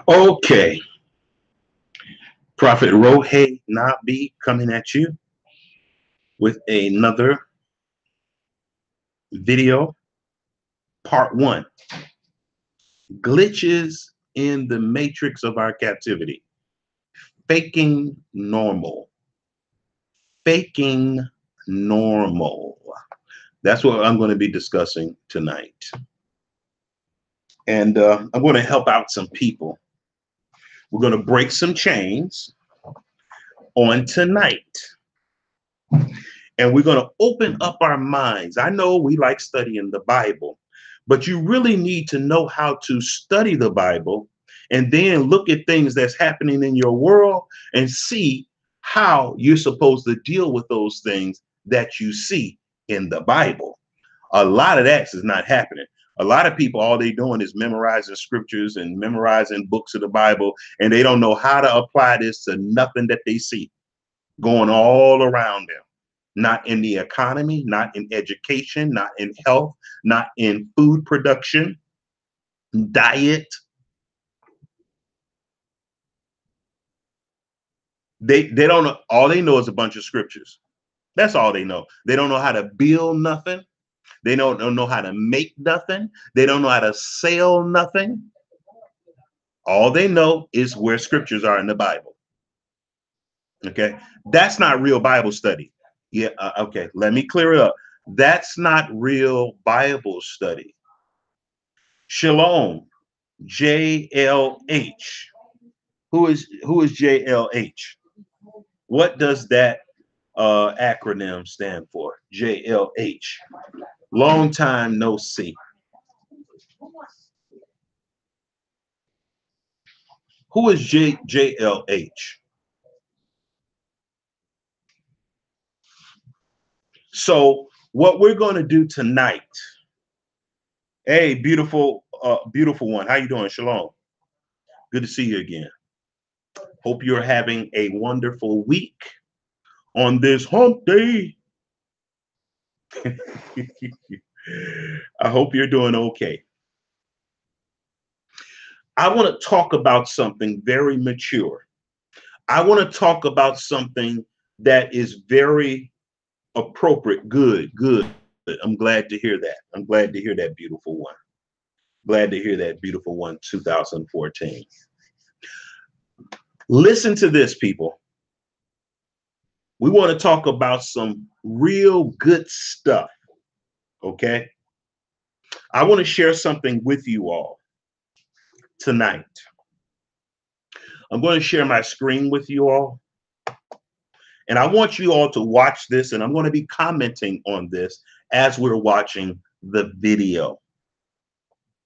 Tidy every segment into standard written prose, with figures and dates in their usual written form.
Okay, Prophet Rohe Nabi coming at you with another video, part 1. Glitches in the matrix of our captivity. Faking normal. Faking normal. That's what I'm going to be discussing tonight. And I'm going to help out some people. We're going to break some chains on tonight. And we're going to open up our minds. I know we like studying the Bible, but you really need to know how to study the Bible and then look at things that's happening in your world and see how you're supposed to deal with those things that you see in the Bible. A lot of that is not happening. A lot of people, all they're doing is memorizing scriptures and memorizing books of the Bible, and they don't know how to apply this to nothing that they see going all around them. Not in the economy, not in education, not in health, not in food production, diet. They don't know. All they know is a bunch of scriptures. That's all they know. They don't know how to build nothing. They don't know how to make nothing. They don't know how to sell nothing. All they know is where scriptures are in the Bible. Okay, that's not real Bible study. Yeah, okay, let me clear it up. That's not real Bible study. Shalom, JLH. Who is JLH? What does that acronym stand for? JLH. Long time no see. Who is JLH? So what we're going to do tonight. Hey, beautiful one. How you doing? Shalom. Good to see you again. Hope you're having a wonderful week on this hump day. I hope you're doing okay. I want to talk about something very mature. I want to talk about something that is very appropriate. Good. I'm glad to hear that. I'm glad to hear that, beautiful one. Glad to hear that, beautiful one, 2014. Listen to this, people. We want to talk about some real good stuff, okay? I want to share something with you all tonight. I'm going to share my screen with you all. And I want you all to watch this, and I'm going to be commenting on this as we're watching the video,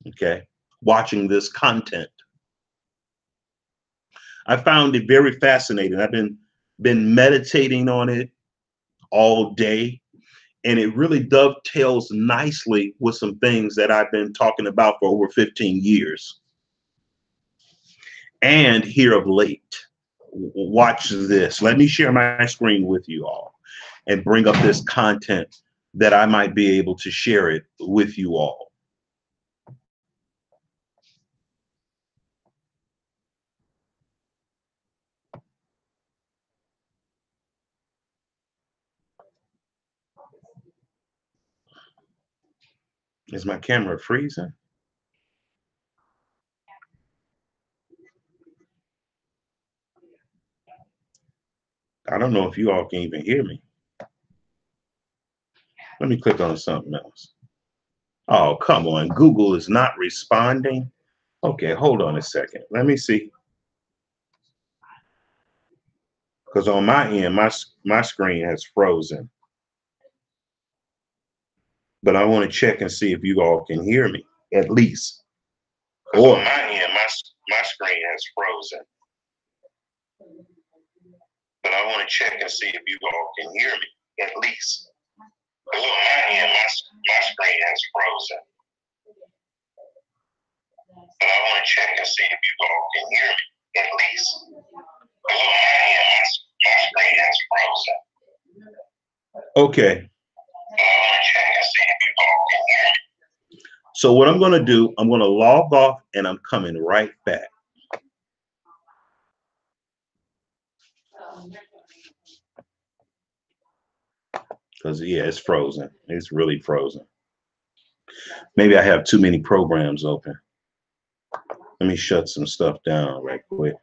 okay? Watching this content. I found it very fascinating. I've been meditating on it all day, and it really dovetails nicely with some things that I've been talking about for over 15 years. And here of late, watch this. Let me share my screen with you all and bring up this content that I might be able to share it with you all. Is my camera freezing? I don't know if you all can even hear me. Let me click on something else. Oh, come on. Google is not responding. Okay, hold on a second. Let me see. Because on my end, my screen has frozen. But I want to check and see if you all can hear me, at least. Or on my end, my screen has frozen. But I want to check and see if you all can hear me, at least. Because on my end, my screen has frozen. But I want to check and see if you all can hear me, at least. Because on my end, my screen has frozen. Okay. But I want to check and see if you all can hear me. So what I'm going to do, I'm going to log off and I'm coming right back. Because, yeah, it's frozen. It's really frozen. Maybe I have too many programs open. Let me shut some stuff down right quick.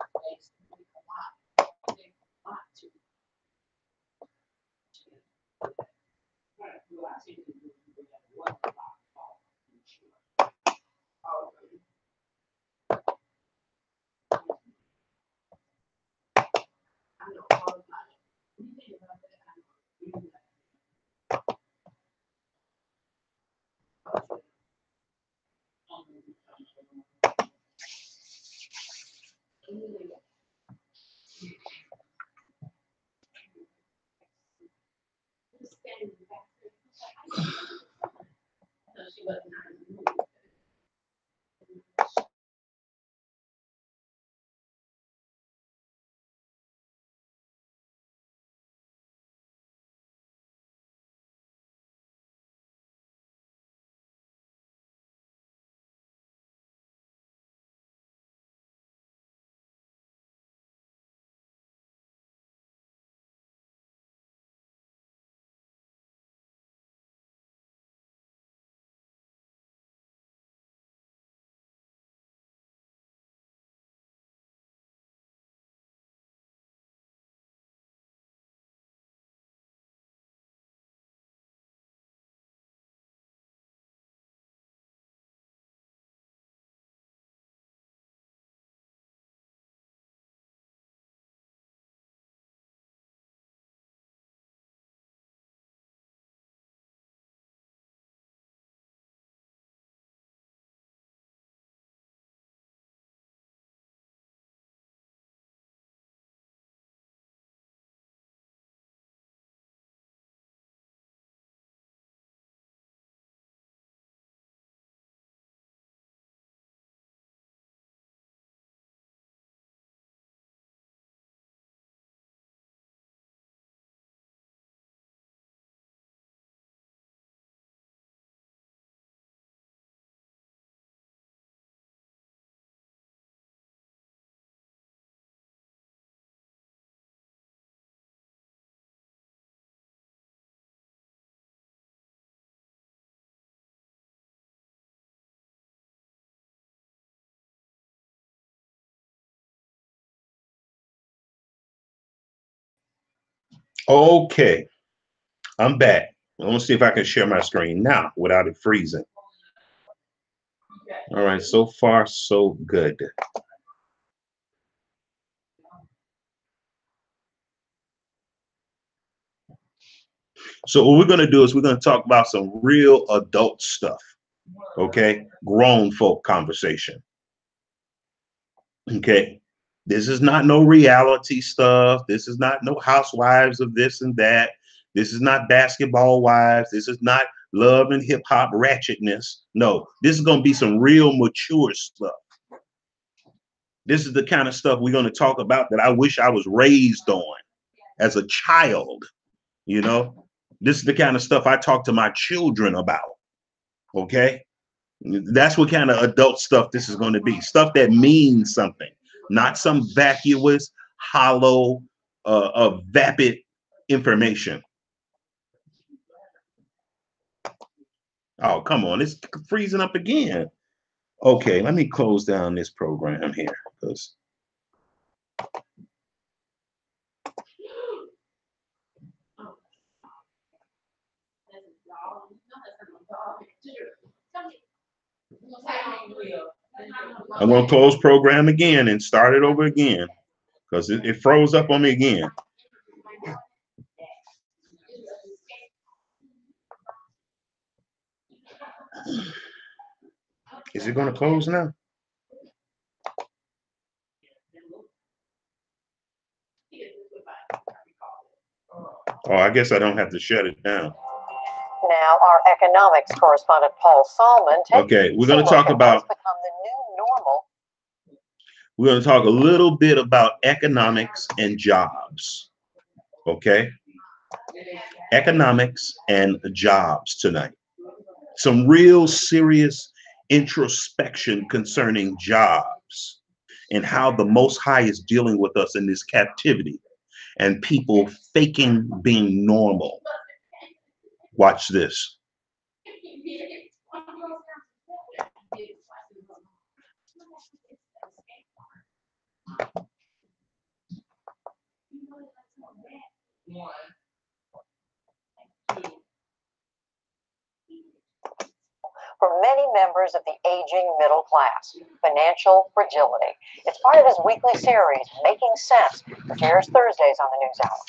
Okay, I'm back. I want to see if I can share my screen now without it freezing. All right, so far so good. So what we're going to do is we're going to talk about some real adult stuff, okay? Grown folk conversation, okay? This is not no reality stuff. This is not no housewives of this and that. This is not basketball wives. This is not love and hip hop ratchetness. No, this is going to be some real mature stuff. This is the kind of stuff we're going to talk about that I wish I was raised on as a child. You know, this is the kind of stuff I talk to my children about. Okay. That's what kind of adult stuff this is going to be. Stuff that means something, not some vacuous, hollow, vapid information. Oh, come on. It's freezing up again. Okay, let me close down this program here because I'm going to close program again and start it over again because it froze up on me again. Is it going to close now? Oh, I guess I don't have to shut it down. Now, our economics correspondent Paul Salmon takes okay, we're going to talk about become the new normal. We're going to talk a little bit about economics and jobs. Okay, economics and jobs tonight. Some real serious introspection concerning jobs and how the Most High is dealing with us in this captivity and people faking being normal. Watch this. For many members of the aging middle class, financial fragility. It's part of his weekly series, Making Sense, which airs Thursdays on the NewsHour.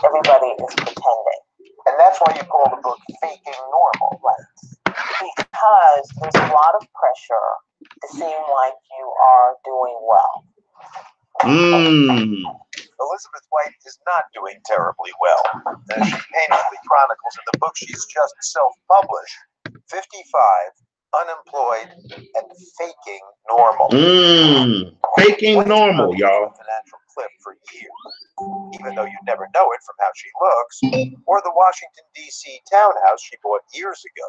Everybody is pretending. And that's why you call the book Faking Normal, right? Because there's a lot of pressure to seem like you are doing well. Elizabeth White is not doing terribly well, as she painfully chronicles in the book she's just self-published, 55, Unemployed and Faking Normal. Faking normal, y'all. Financial clip for years, even though you'd never know it from how she looks, or the Washington, D.C. townhouse she bought years ago,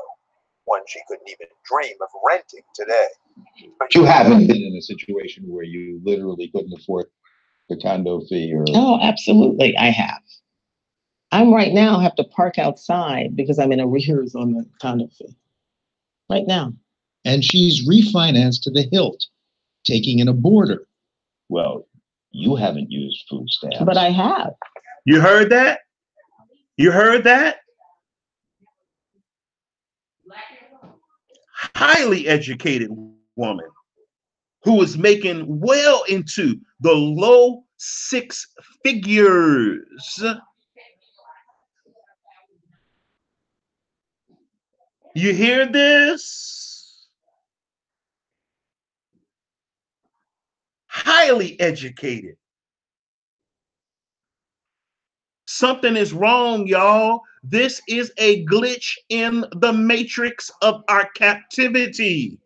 one she couldn't even dream of renting today. But you haven't been in a situation where you literally couldn't afford the condo fee or... Oh, absolutely, I have. I'm right now have to park outside because I'm in arrears on the condo fee. Right now. And she's refinanced to the hilt, taking in a boarder. Well, you haven't used food stamps. But I have. You heard that? You heard that? Highly educated woman who is making well into the low six figures. You hear this? Highly educated. Something is wrong, y'all. This is a glitch in the matrix of our captivity.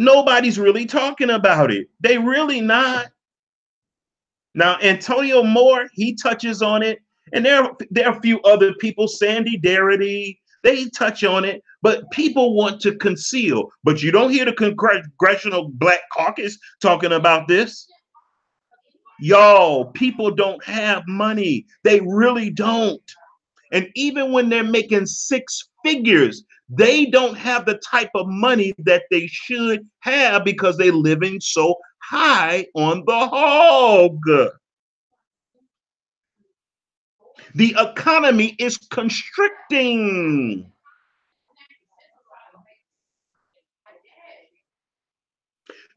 Nobody's really talking about it. They really not. Now, Antonio Moore, he touches on it. And there are a few other people, Sandy Darity, they touch on it. But people want to conceal. But you don't hear the Congressional Black Caucus talking about this. Y'all, people don't have money. They really don't. And even when they're making six figures, they don't have the type of money that they should have because they're living so high on the hog. The economy is constricting.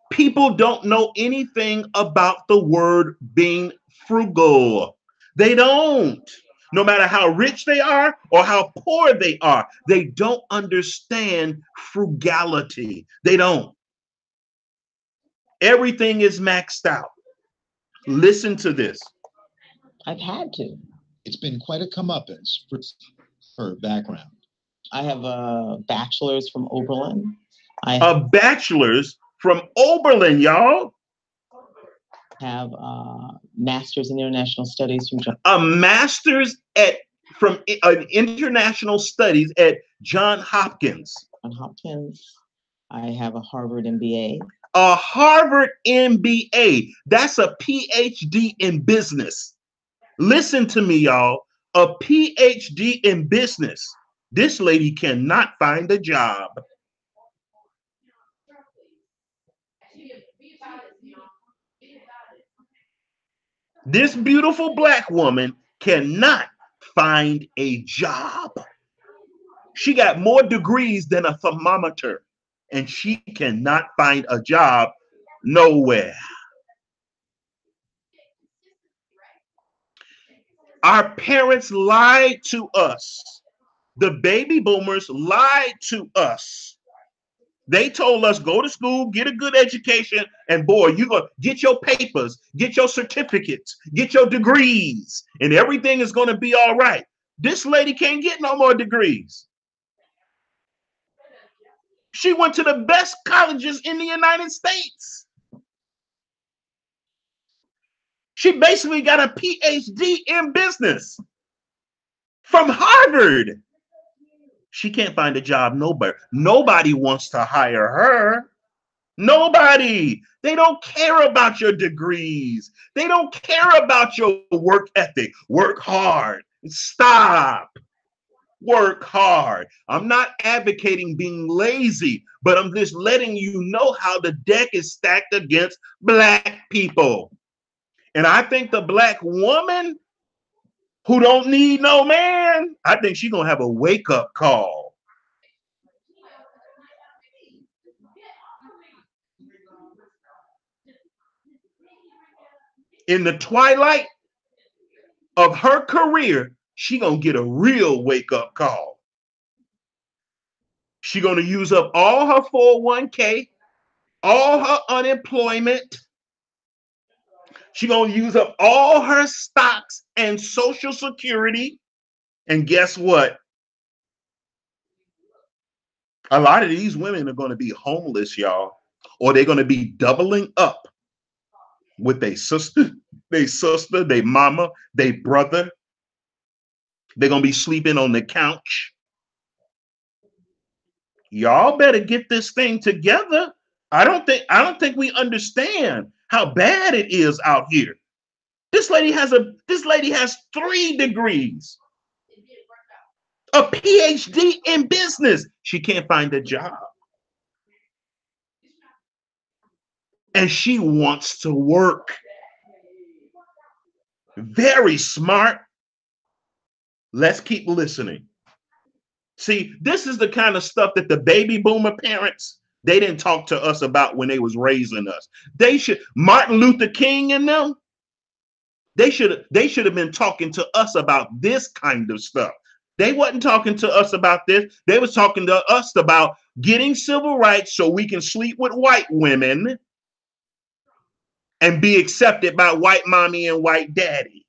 People don't know anything about the word being frugal. They don't. No matter how rich they are or how poor they are, they don't understand frugality. They don't. Everything is maxed out. Listen to this. I've had to. It's been quite a comeuppance for her background. I have a bachelor's from Oberlin. A bachelor's from Oberlin, y'all. Have a master's in international studies from a master's from international studies at Johns Hopkins. I have a Harvard MBA. A Harvard MBA. That's a PhD in business. Listen to me, y'all. A PhD in business. This lady cannot find a job. This beautiful black woman cannot find a job. She got more degrees than a thermometer, and she cannot find a job nowhere. Our parents lied to us. The baby boomers lied to us. They told us, go to school, get a good education, and boy, you're going to get your papers, get your certificates, get your degrees, and everything is going to be all right. This lady can't get no more degrees. She went to the best colleges in the United States. She basically got a PhD in business from Harvard. She can't find a job nowhere. Nobody wants to hire her. Nobody. They don't care about your degrees. They don't care about your work ethic. Work hard. Stop. Work hard. I'm not advocating being lazy, but I'm just letting you know how the deck is stacked against black people. And I think the black woman who don't need no man, I think she's gonna have a wake-up call. In the twilight of her career, she gonna get a real wake-up call. She gonna use up all her 401k, all her unemployment. She gonna use up all her stocks and Social Security. And guess what? A lot of these women are gonna be homeless, y'all, or they're gonna be doubling up with their sister, their mama, their brother. They're gonna be sleeping on the couch. Y'all better get this thing together. I don't think we understand how bad it is out here. This lady has 3 degrees, a PhD in business. She can't find a job. And she wants to work. Very smart. Let's keep listening. See, this is the kind of stuff that the baby boomer parents, they didn't talk to us about when they was raising us. Martin Luther King and them, they should have been talking to us about this kind of stuff. They wasn't talking to us about this. They was talking to us about getting civil rights so we can sleep with white women and be accepted by white mommy and white daddy.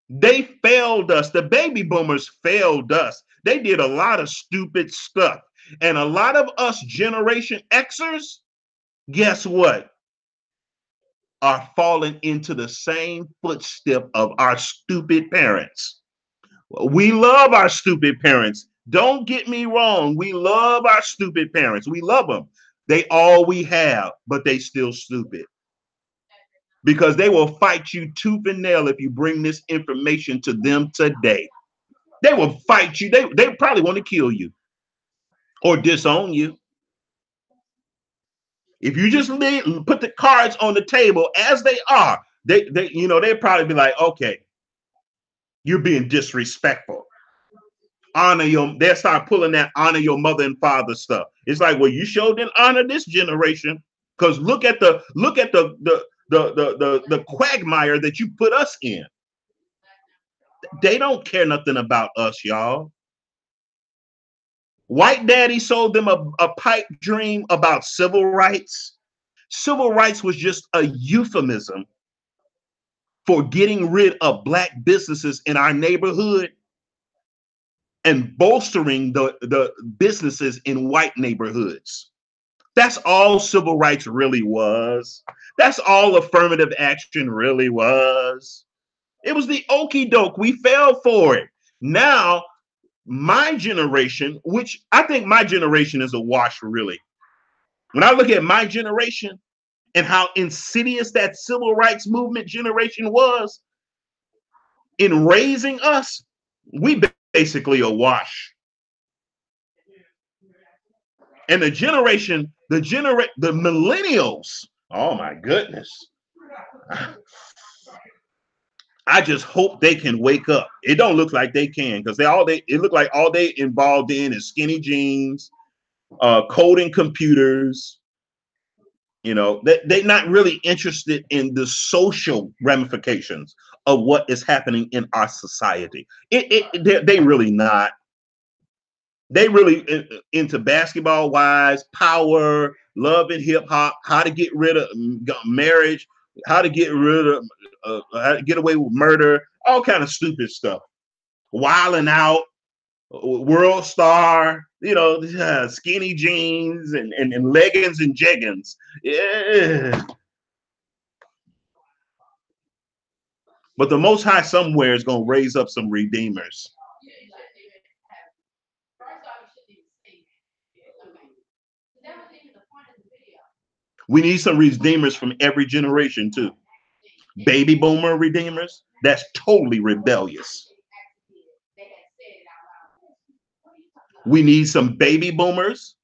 They failed us. The baby boomers failed us. They did a lot of stupid stuff. And a lot of us Generation Xers, guess what? Are falling into the same footstep of our stupid parents. We love our stupid parents. Don't get me wrong. We love our stupid parents. We love them. They all we have, but they still stupid. Because they will fight you tooth and nail if you bring this information to them today. They will fight you. They probably want to kill you or disown you. If you just put the cards on the table as they are, they'd probably be like, okay, you're being disrespectful. They'll start pulling that honor your mother and father stuff. It's like, well, you sure didn't honor this generation. Because look at the quagmire that you put us in. They don't care nothing about us, y'all. White daddy sold them a pipe dream about civil rights. Civil rights was just a euphemism for getting rid of black businesses in our neighborhood and bolstering the businesses in white neighborhoods. That's all civil rights really was. That's all affirmative action really was. It was the okie doke. We fell for it. Now, my generation, which I think my generation is a wash, really. When I look at my generation and how insidious that civil rights movement generation was in raising us, We basically awash. And the millennials, oh my goodness. I just hope they can wake up. It don't look like they can, because it look like all they involved in is skinny jeans, coding computers. You know, they're not really interested in the social ramifications of what is happening in our society. They really not. They really into basketball, wives, power, love, and hip hop. How to get rid of marriage, how to get rid of, how to get away with murder, all kind of stupid stuff. Wilding out, world star, you know, skinny jeans and leggings and jeggings. Yeah. But the Most High somewhere is going to raise up some redeemers. We need some redeemers from every generation too. Baby boomer redeemers, that's totally rebellious. We need some baby boomers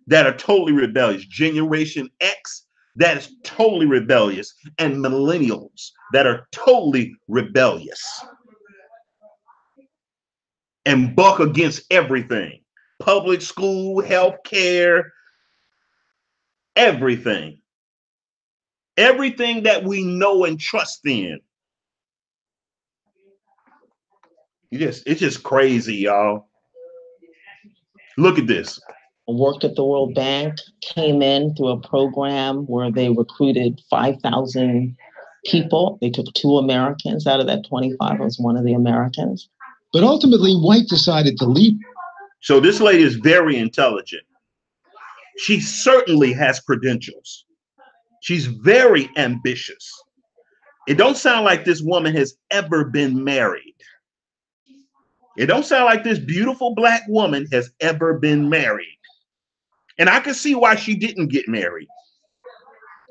that are totally rebellious. Generation X, that is totally rebellious. And millennials that are totally rebellious and buck against everything. Public school, healthcare, everything. Everything that we know and trust in. It's just crazy, y'all. Look at this. Worked at the World Bank, came in through a program where they recruited 5,000 people. They took 2 Americans out of that 25. I was one of the Americans. But ultimately, White decided to leave. So this lady is very intelligent. She certainly has credentials. She's very ambitious. It don't sound like this woman has ever been married. It don't sound like this beautiful Black woman has ever been married. And I can see why she didn't get married.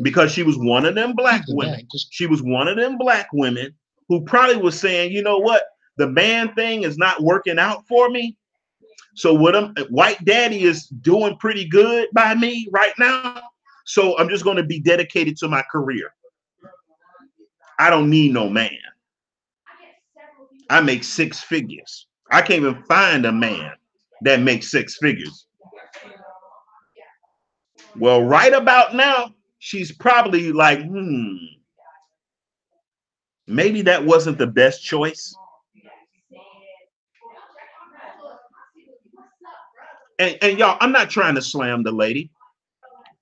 Because she was one of them Black women. She was one of them Black women who probably was saying, you know what? The man thing is not working out for me. So what white daddy is doing pretty good by me right now. So I'm just going to be dedicated to my career. I don't need no man. I make 6 figures. I can't even find a man that makes 6 figures. Well, right about now, she's probably like, maybe that wasn't the best choice. And y'all, I'm not trying to slam the lady.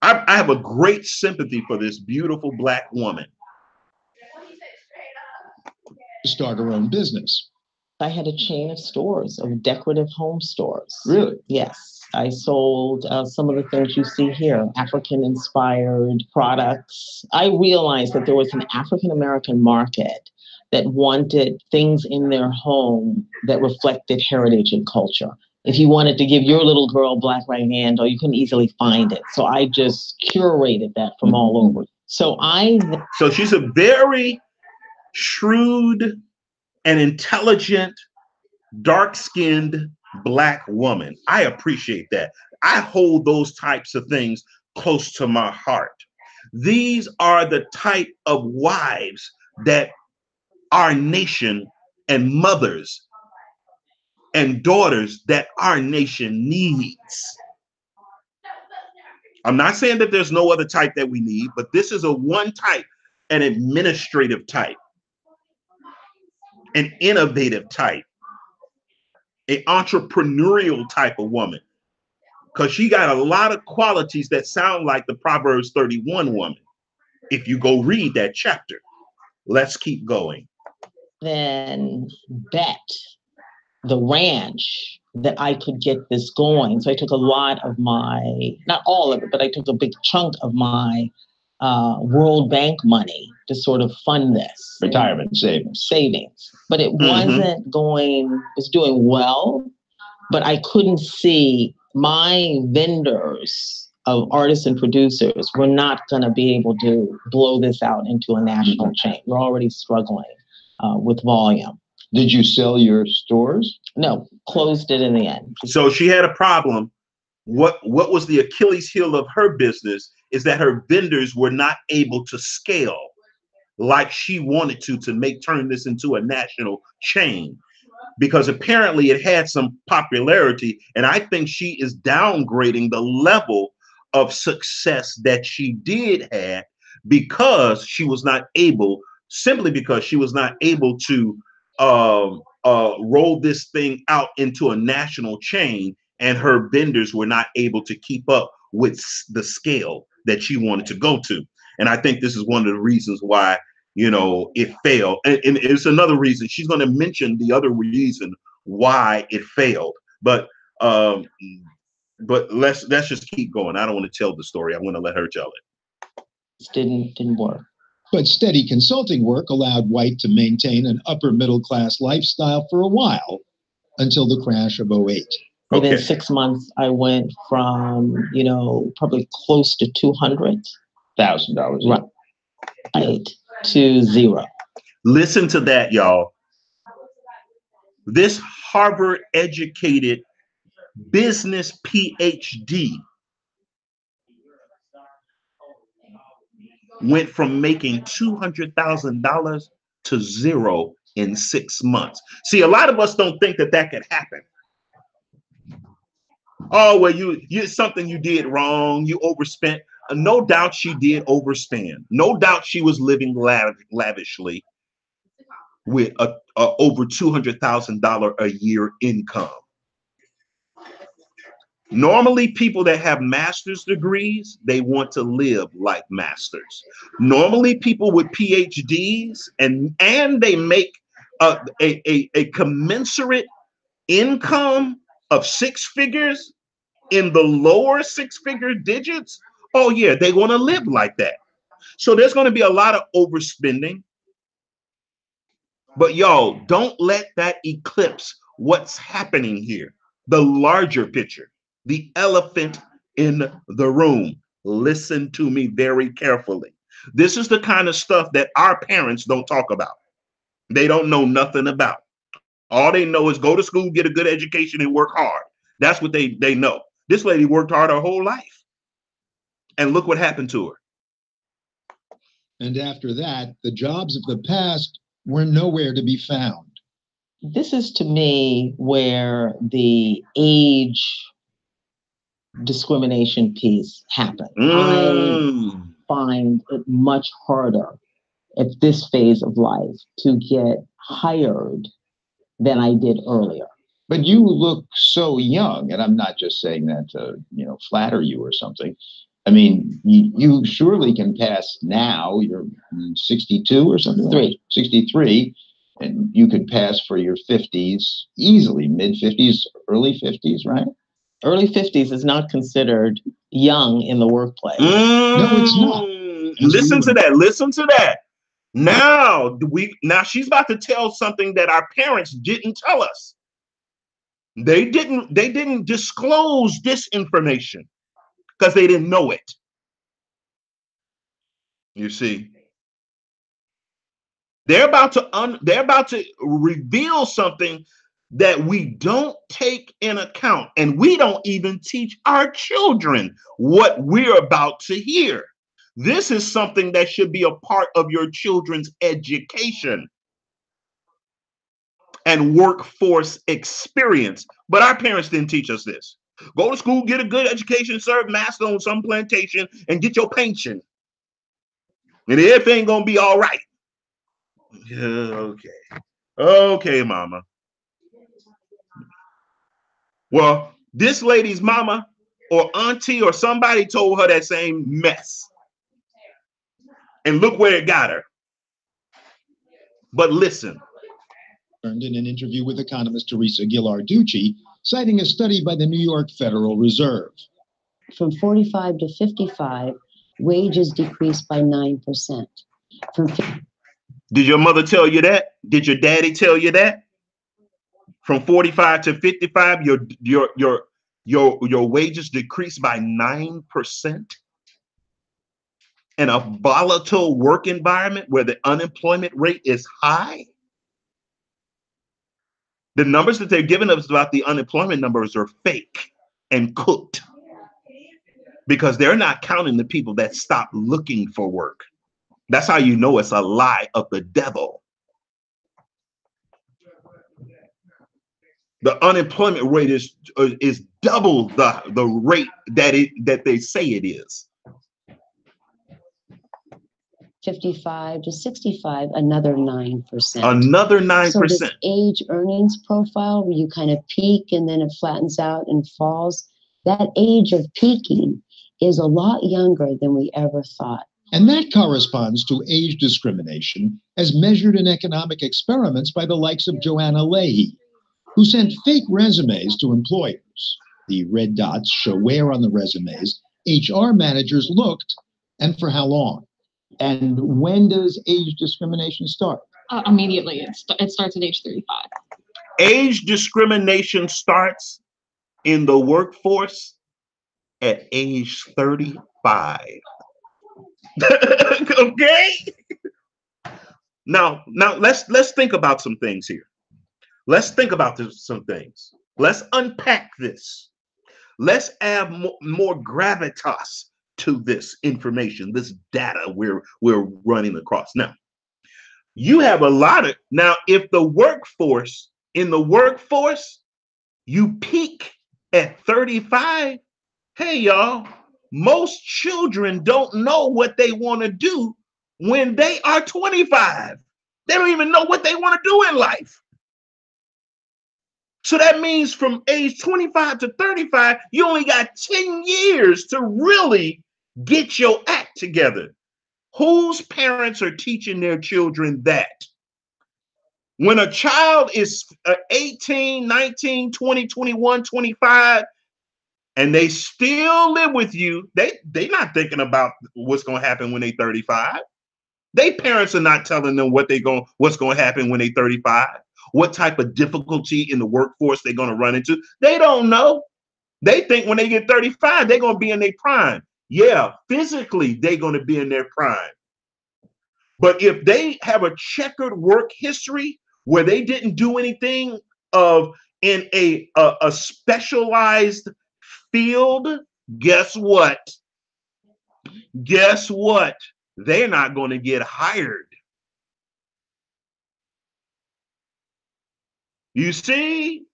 I have a great sympathy for this beautiful Black woman. Start her own business. I had a chain of stores, of decorative home stores. Really? Yes. I sold some of the things you see here, African-inspired products. I realized that there was an African-American market that wanted things in their home that reflected heritage and culture. If you wanted to give your little girl black right hand, you can easily find it. So I just curated that from all over. So she's a very shrewd and intelligent, dark-skinned Black woman. I appreciate that. I hold those types of things close to my heart. These are the type of wives that our nation and mothers and daughters that our nation needs. I'm not saying that there's no other type that we need, but this is a one type, an administrative type, an innovative type, an entrepreneurial type of woman, because she got a lot of qualities that sound like the Proverbs 31 woman. If you go read that chapter, let's keep going. Then bet the ranch that I could get this going. So I took a lot of my, not all of it, but I took a big chunk of my World Bank money to sort of fund this. Retirement savings. But it wasn't was doing well, but I couldn't see my vendors of artists and producers were not going to be able to blow this out into a national chain. We're already struggling with volume. Did you sell your stores? No, closed it in the end. So she had a problem. What was the Achilles heel of her business is that her vendors were not able to scale like she wanted to turn this into a national chain, because apparently it had some popularity. And I think she is downgrading the level of success that she did have because she was not able, simply because she was not able to roll this thing out into a national chain, and her vendors were not able to keep up with the scale that she wanted to go to. And I think this is one of the reasons why, it failed. And it's another reason. She's going to mention the other reason why it failed. But let's just keep going. I don't want to tell the story. I want to let her tell it. Didn't work. But steady consulting work allowed White to maintain an upper middle class lifestyle for a while until the crash of '08. Within 6 months, I went from, probably close to $200,000 right to zero. Listen to that, y'all. This Harvard educated business PhD went from making $200,000 to zero in 6 months. See, a lot of us don't think that could happen. Oh, well, you something you did wrong, you overspent. No doubt she did overspend. No doubt she was living lavishly with a over $200,000 a year income. Normally, people that have master's degrees, they want to live like masters. Normally, people with PhDs and they make a commensurate income of 6 figures in the lower 6-figure digits. Oh yeah, they want to live like that. So there's going to be a lot of overspending. But y'all, don't let that eclipse what's happening here. The larger picture, the elephant in the room. Listen to me very carefully. This is the kind of stuff that our parents don't talk about. They don't know nothing about. All they know is go to school, get a good education, and work hard. That's what they know. This lady worked hard her whole life. And look what happened to her. And after that, the jobs of the past were nowhere to be found. This is, to me, where the age discrimination piece happened. I find it much harder at this phase of life to get hired than I did earlier. But you look so young, and I'm not just saying that to, flatter you or something. I mean, you surely can pass now. You're 62 or something? 63. And you could pass for your 50s easily, mid-50s, early 50s, right? Early 50s is not considered young in the workplace. No, it's not. Listen to that. Listen to that. Now she's about to tell something that our parents didn't tell us. They didn't disclose this information because they didn't know it. You see, they're about to reveal something that we don't take in account, and we don't even teach our children what we're about to hear. This is something that should be a part of your children's education and workforce experience. But our parents didn't teach us this. Go to school, get a good education, serve master on some plantation, and get your pension. And everything gonna be all right. Okay, mama. Well, this lady's mama or auntie or somebody told her that same mess. And look where it got her. But listen. In an interview with economist Teresa Ghilarducci, citing a study by the New York Federal Reserve. From 45 to 55, wages decreased by 9%. Did your mother tell you that? Did your daddy tell you that? From 45 to 55, your wages decreased by 9%? In a volatile work environment where the unemployment rate is high? The numbers that they're giving us about the unemployment numbers are fake and cooked, because they're not counting the people that stop looking for work. That's how you know it's a lie of the devil. The unemployment rate is double the rate that they say it is. 55 to 65, another 9%. Another 9%. So this age earnings profile where you kind of peak and then it flattens out and falls, that age of peaking is a lot younger than we ever thought. And that corresponds to age discrimination as measured in economic experiments by the likes of Joanna Leahy, who sent fake resumes to employers. The red dots show where on the resumes HR managers looked and for how long. And when does age discrimination start? Immediately. It starts at age 35. Age discrimination starts in the workforce at age 35. Okay? Now let's think about some things here. Let's think about some things. Let's unpack this. Let's add more gravitas to this information, this data we're running across. Now, you have a lot of, now if in the workforce, you peak at 35, hey y'all, most children don't know what they want to do when they are 25. They don't even know what they want to do in life. So that means from age 25 to 35, you only got 10 years to really get your act together. Whose parents are teaching their children that? When a child is 18, 19, 20, 21, 25, and they still live with you, they're not thinking about what's going to happen when they're 35. Their parents are not telling them what's going to happen when they're 35. What type of difficulty in the workforce they're going to run into. They don't know. They think when they get 35, they're going to be in their prime. Yeah, physically, they're going to be in their prime. But if they have a checkered work history where they didn't do anything in a specialized field, guess what? Guess what? They're not going to get hired. You see,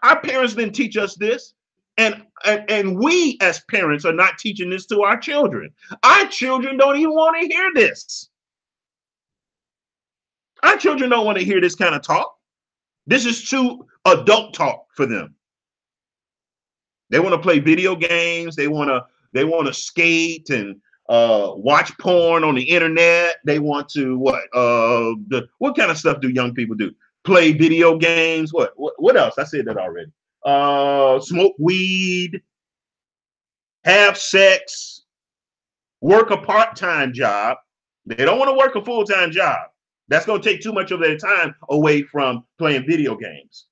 our parents didn't teach us this. And we as parents are not teaching this to our children. Our children don't even want to hear this. Our children don't want to hear this kind of talk. This is too adult talk for them. They want to play video games. They want to skate and watch porn on the internet. They want to what kind of stuff do young people do? Play video games. What else? I said that already. Smoke weed, have sex, work a part-time job. They don't want to work a full-time job. That's going to take too much of their time away from playing video games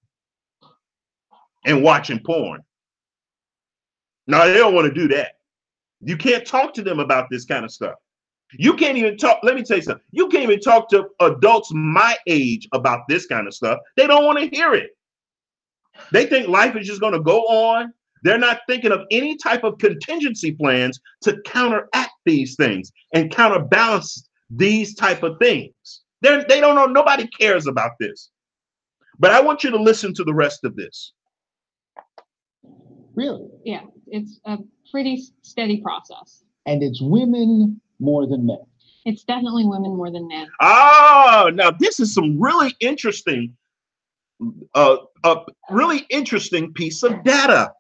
and watching porn. No, they don't want to do that. You can't talk to them about this kind of stuff. You can't even talk. Let me tell you something. You can't even talk to adults my age about this kind of stuff. They don't want to hear it. They think life is just going to go on. They're not thinking of any type of contingency plans to counteract these things and counterbalance these type of things. They don't know. Nobody cares about this. But I want you to listen to the rest of this. Really? Yeah, it's a pretty steady process. And it's women more than men. It's definitely women more than men. Oh, now this is some really interesting, piece of data.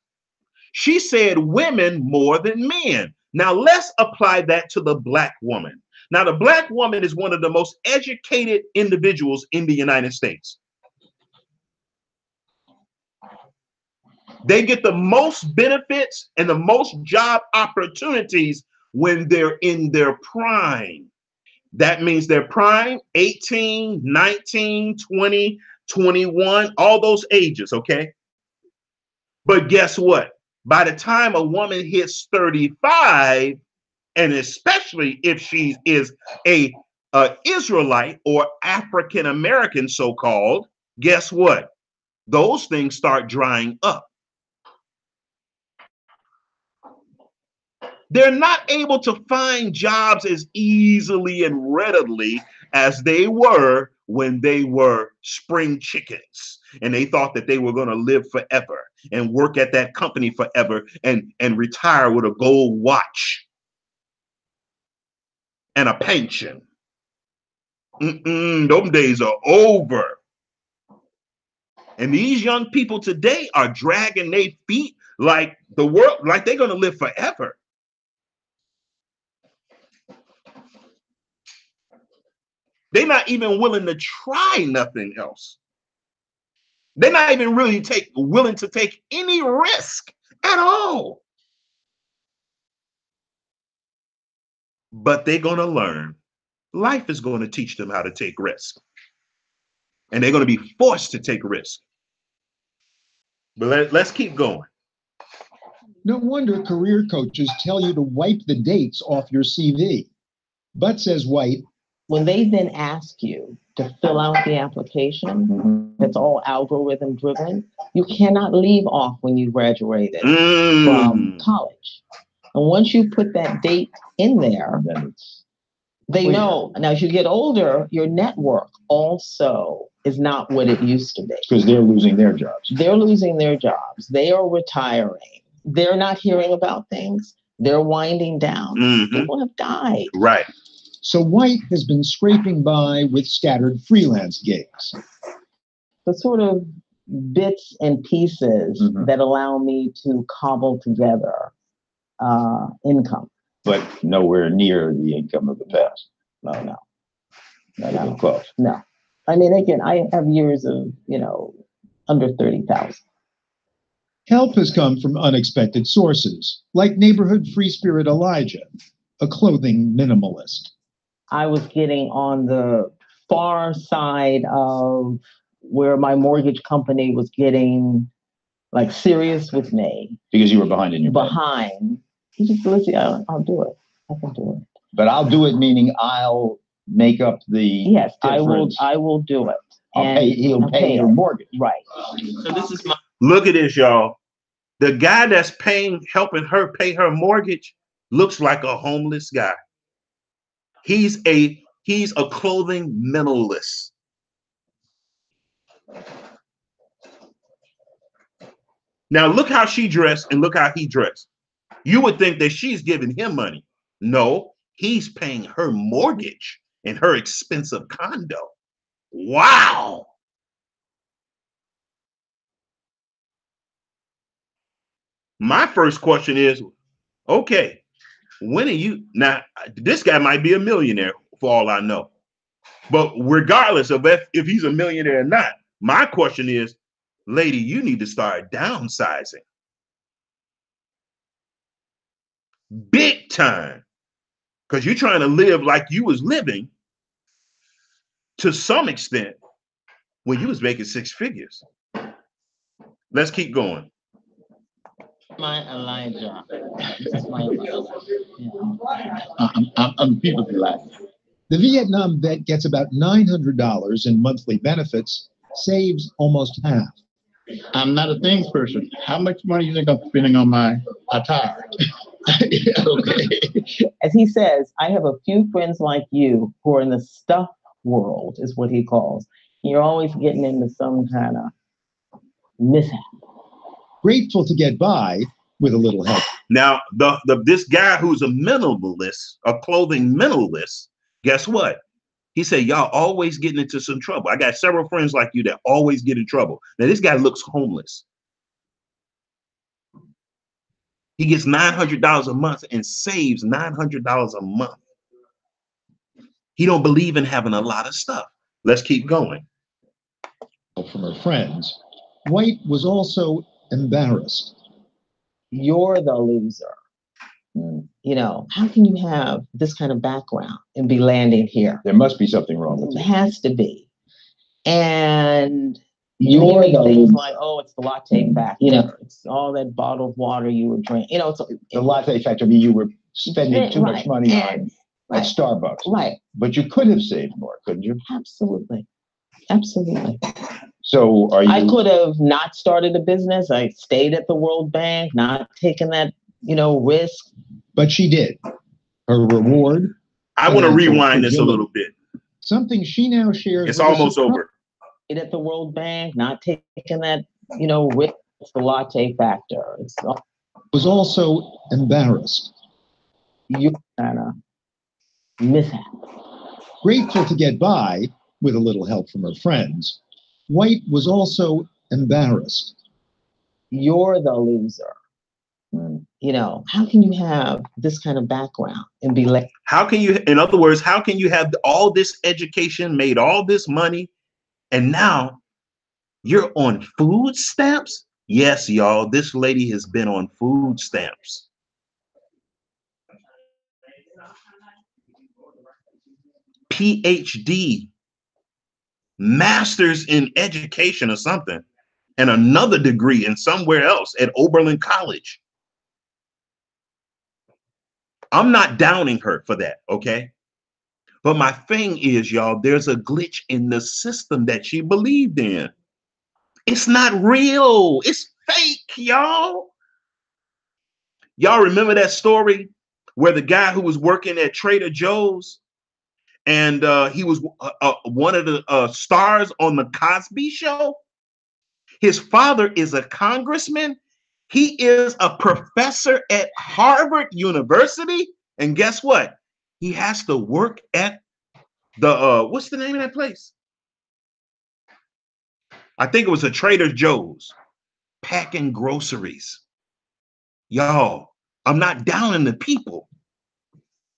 She said women more than men. Now let's apply that to the Black woman. Now the Black woman is one of the most educated individuals in the United States. They get the most benefits and the most job opportunities when they're in their prime. That means their prime, 18, 19, 20, 21, all those ages, okay? But guess what? By the time a woman hits 35, and especially if she is a Israelite or African American, so-called, guess what? Those things start drying up. They're not able to find jobs as easily and readily as they were when they were spring chickens and they thought that they were going to live forever and work at that company forever and retire with a gold watch and a pension. Those days are over. And these young people today are dragging their feet like the world, like they're going to live forever. They're not even willing to try nothing else. They're not even really willing to take any risk at all. But they're going to learn. Life is going to teach them how to take risk. And they're going to be forced to take risk. But let's keep going. No wonder career coaches tell you to wipe the dates off your CV. But, says White, when they then ask you to fill out the application, that's all algorithm driven, you cannot leave off when you graduated from college. And once you put that date in there, they know. Now, as you get older, your network also is not what it used to be. Because they're losing their jobs. They're losing their jobs. They are retiring. They're not hearing about things. They're winding down. People have died. Right. So White has been scraping by with scattered freelance gigs. The sort of bits and pieces that allow me to cobble together income. But nowhere near the income of the past. No. Not even close. No. I mean, again, I have years of, under 30,000. Help has come from unexpected sources, like neighborhood free spirit Elijah, a clothing minimalist. I was getting on the far side of where my mortgage company was getting like serious with me. Because you were behind in your payment. Behind. He just, Lizzie, I'll do it. I can do it. But I'll do it, meaning I'll make up the Yes, difference. I will do it. He'll pay your mortgage. Right. So this is my look at this, y'all. The guy that's helping her pay her mortgage looks like a homeless guy. He's a clothing minimalist. Now look how she dressed and look how he dressed. You would think that she's giving him money. No, he's paying her mortgage and her expensive condo. Wow. My first question is, okay, when are you now? This guy might be a millionaire for all I know, but regardless of if he's a millionaire or not, my question is, lady, you need to start downsizing big time, because you're trying to live like you was living to some extent when you was making six figures. Let's keep going. My Elijah. This is my Elijah. Yeah. I'm people delight. The Vietnam vet gets about $900 in monthly benefits, saves almost half. I'm not a things person. How much money do you think I'm spending on my attire? Okay. As he says, I have a few friends like you who are in the stuff world, is what he calls. You're always getting into some kind of mishap. Grateful to get by with a little help. Now, this guy who's a minimalist, a clothing minimalist, guess what? He said, y'all always getting into some trouble. I got several friends like you that always get in trouble. Now, this guy looks homeless. He gets $900 a month and saves $900 a month. He don't believe in having a lot of stuff. Let's keep going. From her friends, White was also embarrassed. You're the loser. You know, how can you have this kind of background and be landing here? There must be something wrong with it. It has to be. And you're the things like, oh, it's the latte factor. It's all that bottled water you would drink. It's the latte factor. You were spending too much money on at Starbucks. Right. But you could have saved more, couldn't you? Absolutely. Absolutely. So are you? I could have not started a business. I stayed at the World Bank, not taken that, risk. But she did. Her reward? I want to financial rewind this a fragility. little bit. Something she now shares It's with us almost over. At the World Bank, not taking that, risk. It's the latte factor. It's was also embarrassed. you kind of mishap. Grateful to get by with a little help from her friends, White was also embarrassed. You're the loser. How can you have this kind of background and be like? How can you, in other words, how can you have all this education, made all this money, and now you're on food stamps? Yes, y'all, this lady has been on food stamps. PhD, master's in education or something, and another degree in somewhere else at Oberlin College. I'm not downing her for that, okay? But my thing is, y'all, there's a glitch in the system that she believed in. It's not real. It's fake, y'all. Y'all remember that story where the guy who was working at Trader Joe's and he was one of the stars on the Cosby Show? His father is a congressman. He is a professor at Harvard University. And guess what? He has to work at the, what's the name of that place? I think it was a Trader Joe's, packing groceries. Y'all, I'm not downing the people.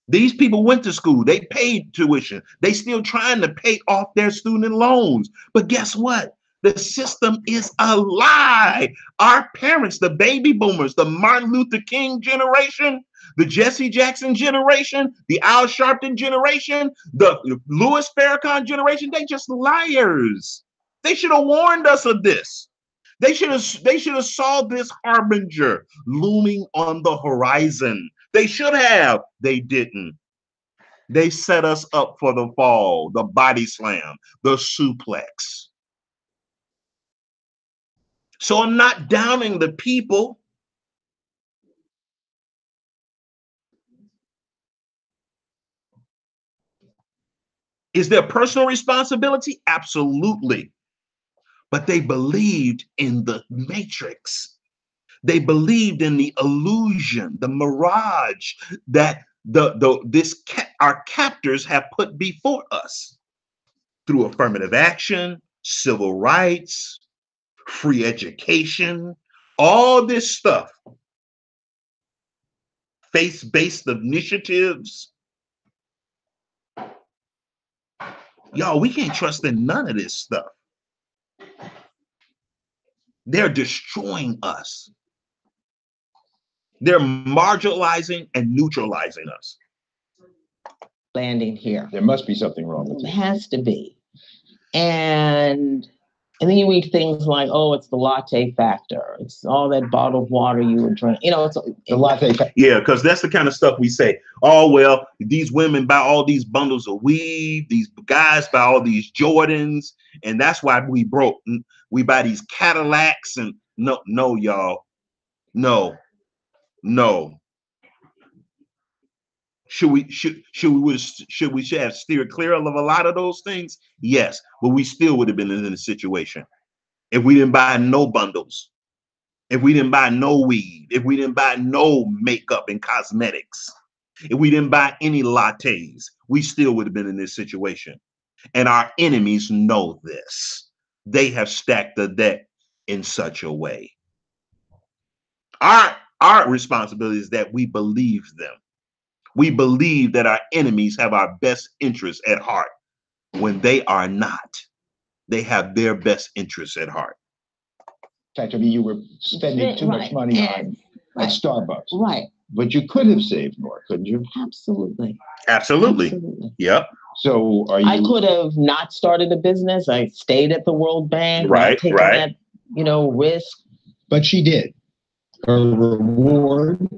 These people went to school. They paid tuition. They still trying to pay off their student loans. But guess what? The system is a lie. Our parents, the baby boomers, the Martin Luther King generation, the Jesse Jackson generation, the Al Sharpton generation, the Louis Farrakhan generation, they just liars. They should have warned us of this. They should have saw this harbinger looming on the horizon. They should have. They didn't. They set us up for the fall, the body slam, the suplex. So I'm not downing the people. Is there personal responsibility? Absolutely. But they believed in the matrix. They believed in the illusion, the mirage that our captors have put before us through affirmative action, civil rights, free education, all this stuff, faith-based initiatives. Y'all, we can't trust in none of this stuff. They're destroying us. They're marginalizing and neutralizing us. Landing here. There must be something wrong with It it. has to be. And then you read things like, oh, it's the latte factor. It's all that bottled water you would drink. It's The latte factor. Yeah, because that's the kind of stuff we say. Oh, well, these women buy all these bundles of weed. These guys buy all these Jordans. And that's why we broke. We buy these Cadillacs. And no, y'all. No. Should we have steered clear of a lot of those things? Yes, but we still would have been in a situation if we didn't buy no bundles, if we didn't buy no weed, if we didn't buy no makeup and cosmetics, if we didn't buy any lattes, we still would have been in this situation. And our enemies know this. They have stacked the deck in such a way. Our responsibility is that we believe them. We believe that our enemies have our best interests at heart when they are not. They have their best interests at heart. In fact, you were spending too much money on at Starbucks. Right. But you could have saved more, couldn't you? Absolutely. Absolutely. Yep. So are you? I could have not started a business. I stayed at the World Bank, not taking that, risk. But she did. Her reward,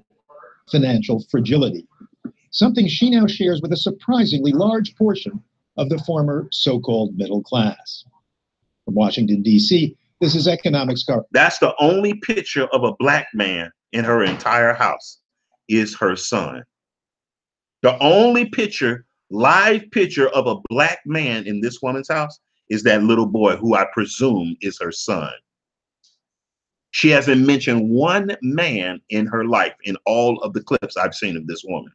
financial fragility. Something she now shares with a surprisingly large portion of the former so-called middle class. From Washington, D.C., this is Economics Cover. That's the only picture of a black man in her entire house is her son. The only picture, live picture of a black man in this woman's house is that little boy who I presume is her son. She hasn't mentioned one man in her life in all of the clips I've seen of this woman.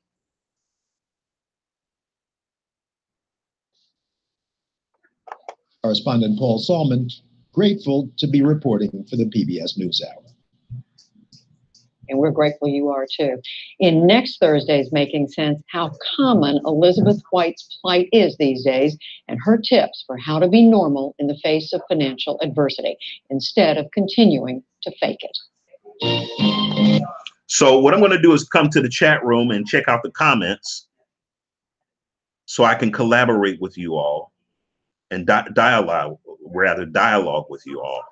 Correspondent Paul Salman, grateful to be reporting for the PBS NewsHour. And we're grateful you are too. In next Thursday's Making Sense, how common Elizabeth White's plight is these days, and her tips for how to be normal in the face of financial adversity instead of continuing to fake it. So what I'm going to do is come to the chat room and check out the comments so I can collaborate with you all and dialogue with you all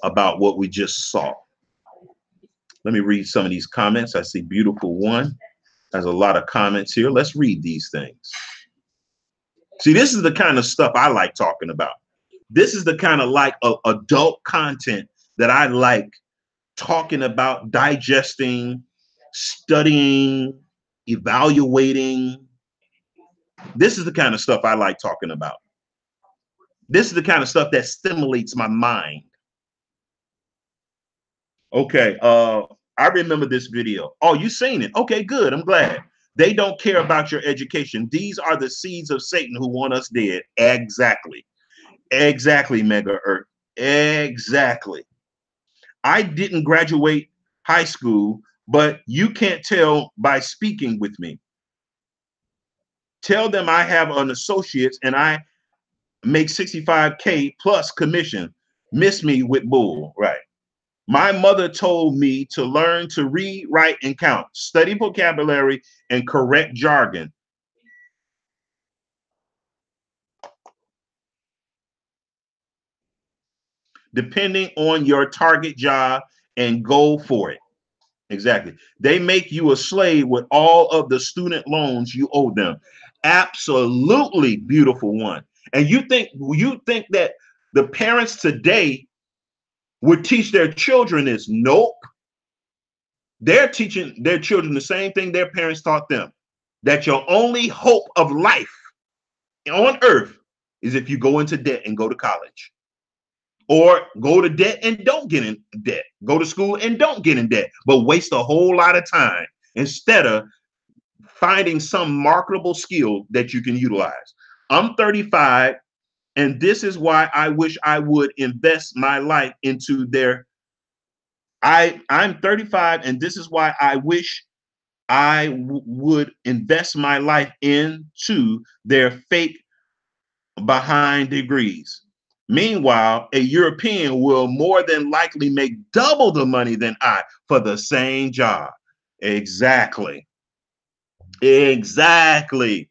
about what we just saw. Let me read some of these comments. I see Beautiful One has a lot of comments here. Let's read these things. See, this is the kind of stuff I like talking about. This is the kind of adult content that I like talking about, digesting, studying, evaluating. This is the kind of stuff I like talking about. This is the kind of stuff that stimulates my mind. Okay, I remember this video. Oh, you seen it? Okay, good. I'm glad. They don't care about your education. These are the seeds of Satan who want us dead. Exactly. Exactly, Mega Earth. Exactly. I didn't graduate high school, but you can't tell by speaking with me. Tell them I have an associate's and I make 65K plus commission. Miss me with bull, right? My mother told me to learn to read, write, and count, study vocabulary, and correct jargon. Depending on your target job, and go for it. Exactly. They make you a slave with all of the student loans you owe them. Absolutely, Beautiful One. And you think that the parents today would teach their children this? Nope. They're teaching their children the same thing their parents taught them, that your only hope of life on earth is if you go into debt and go to college, or go to debt and don't get in debt, go to school and don't get in debt, but waste a whole lot of time instead of finding some marketable skill that you can utilize. I'm 35, and this is why I wish I would invest my life into their I'm 35, and this is why I wish I would invest my life into their fake behind degrees. Meanwhile, a European will more than likely make double the money than I for the same job. Exactly. Exactly.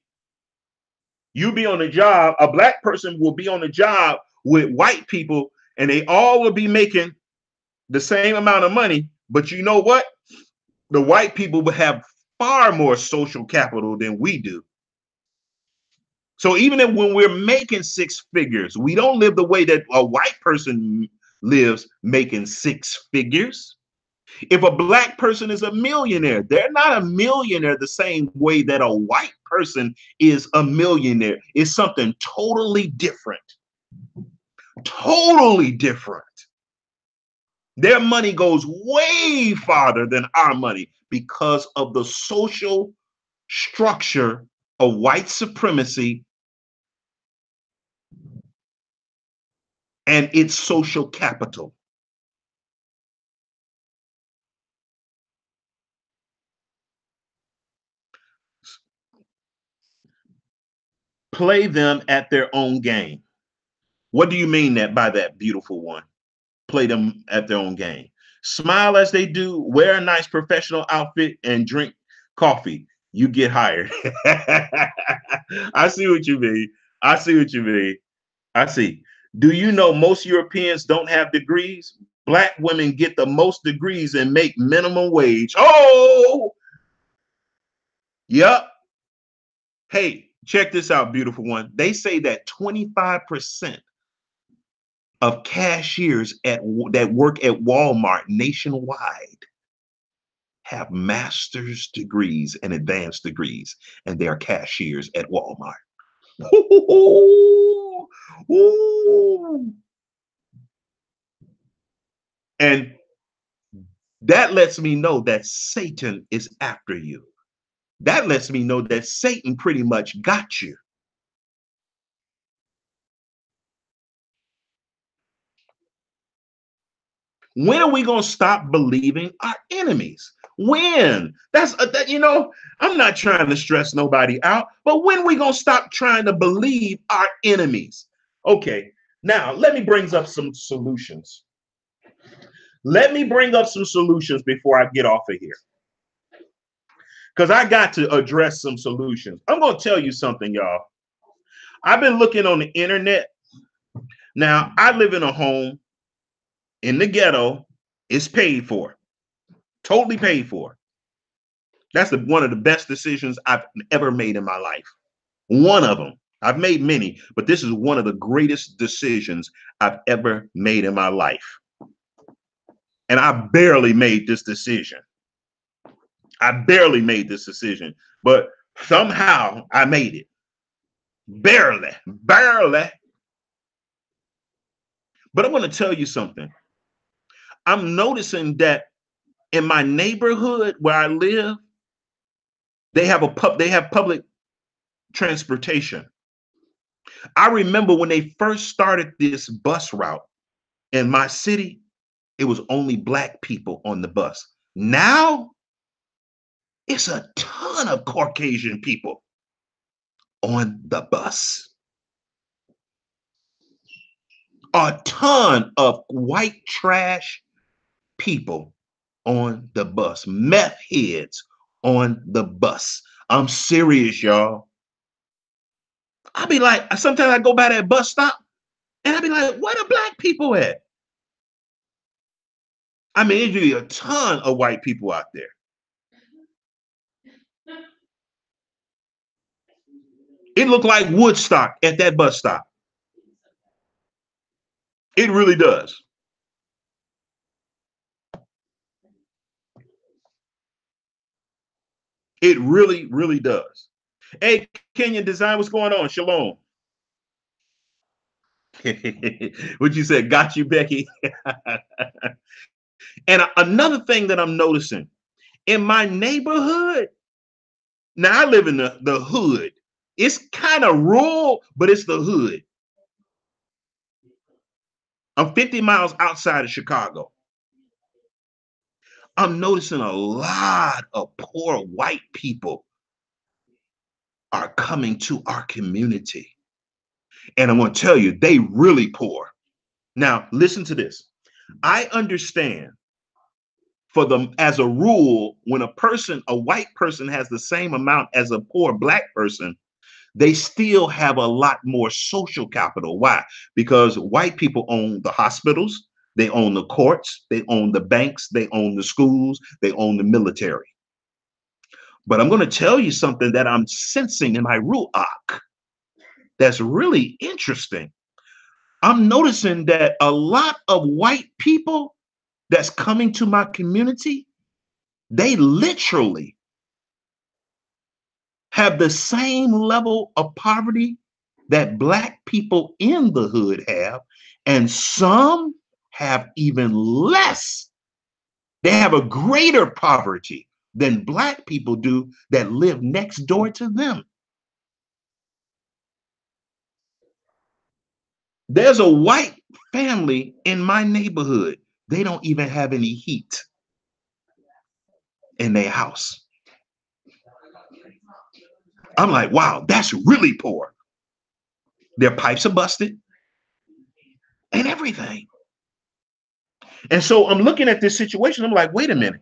You be on a job, a black person will be on a job with white people, and they all will be making the same amount of money. But you know what? The white people will have far more social capital than we do. So even if when we're making six figures, we don't live the way that a white person lives making six figures. If a black person is a millionaire, they're not a millionaire the same way that a white person is a millionaire. It's something totally different. Totally different. Their money goes way farther than our money because of the social structure of white supremacy and its social capital. Play them at their own game. What do you mean by that, Beautiful One? Play them at their own game. Smile as they do, wear a nice professional outfit, and drink coffee. You get hired. I see what you mean. I see what you mean. I see. Do you know most Europeans don't have degrees? Black women get the most degrees and make minimum wage. Oh, yep. Hey, check this out, Beautiful One. They say that 25% of cashiers that work at Walmart nationwide have master's degrees and advanced degrees, and they're cashiers at Walmart. Ooh, ooh. And that lets me know that Satan is after you. That lets me know that Satan pretty much got you. When are we going to stop believing our enemies? When? I'm not trying to stress nobody out, but when are we going to stop trying to believe our enemies? Okay, now let me bring up some solutions. Let me bring up some solutions before I get off of here, because I got to address some solutions. I'm going to tell you something, y'all. I've been looking on the internet. Now, I live in a home in the ghetto. It's paid for, totally paid for. That's one of the best decisions I've ever made in my life. One of them. I've made many, but this is one of the greatest decisions I've ever made in my life. And I barely made this decision. But somehow I made it. Barely. But I'm going to tell you something. I'm noticing that in my neighborhood where I live, they have public transportation. I remember when they first started this bus route in my city, it was only Black people on the bus. Now it's a ton of Caucasian people on the bus. A ton of white trash people on the bus. Meth heads on the bus. I'm serious, y'all. I be like, sometimes I go by that bus stop and I be like, where the Black people at? I mean, there's really a ton of white people out there. It looked like Woodstock at that bus stop. It really does. It really, really does. Hey, Kenyan Design, what's going on? Shalom. What you said, got you, Becky. And another thing that I'm noticing in my neighborhood, now I live in the hood. It's kind of rural, but it's the hood. I'm 50 miles outside of Chicago. I'm noticing a lot of poor white people are coming to our community. And I'm going to tell you, they really poor. Now, listen to this. I understand for them, as a rule, when a white person has the same amount as a poor Black person, they still have a lot more social capital. Why? Because white people own the hospitals, they own the courts, they own the banks, they own the schools, they own the military. But I'm going to tell you something that I'm sensing in my ruach that's really interesting. I'm noticing that a lot of white people that's coming to my community, they literally have the same level of poverty that Black people in the hood have, and some have even less. They have a greater poverty than Black people do that live next door to them. There's a white family in my neighborhood. They don't even have any heat in their house. I'm like, wow, that's really poor. Their pipes are busted and everything. And so I'm looking at this situation. I'm like, wait a minute.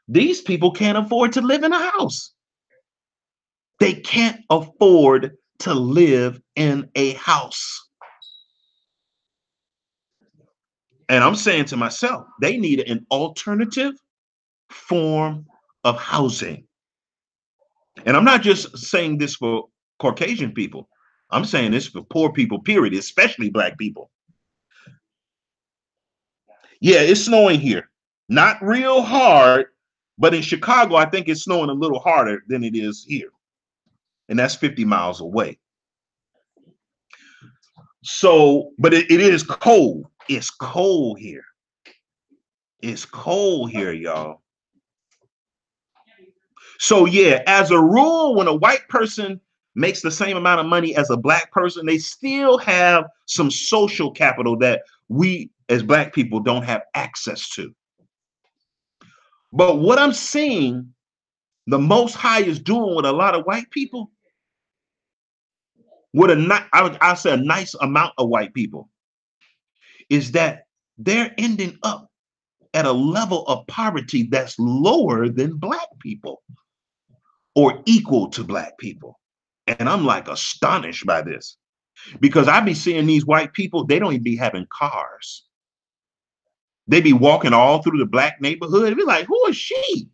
These people can't afford to live in a house. They can't afford to live in a house. And I'm saying to myself, they need an alternative form of housing. And I'm not just saying this for Caucasian people. I'm saying this for poor people, period, especially Black people. Yeah, it's snowing here. Not real hard, but in Chicago, I think it's snowing a little harder than it is here. And that's 50 miles away. So, but it is cold. It's cold here. It's cold here, y'all. So yeah, as a rule, when a white person makes the same amount of money as a black person, they still have some social capital that we as black people don't have access to. But what I'm seeing the Most High is doing with a lot of white people, with I'll say a nice amount of white people, is that they're ending up at a level of poverty that's lower than black people or equal to black people. And I'm like astonished by this, because I be seeing these white people, they don't even be having cars. They be walking all through the black neighborhood. Be like, who is she?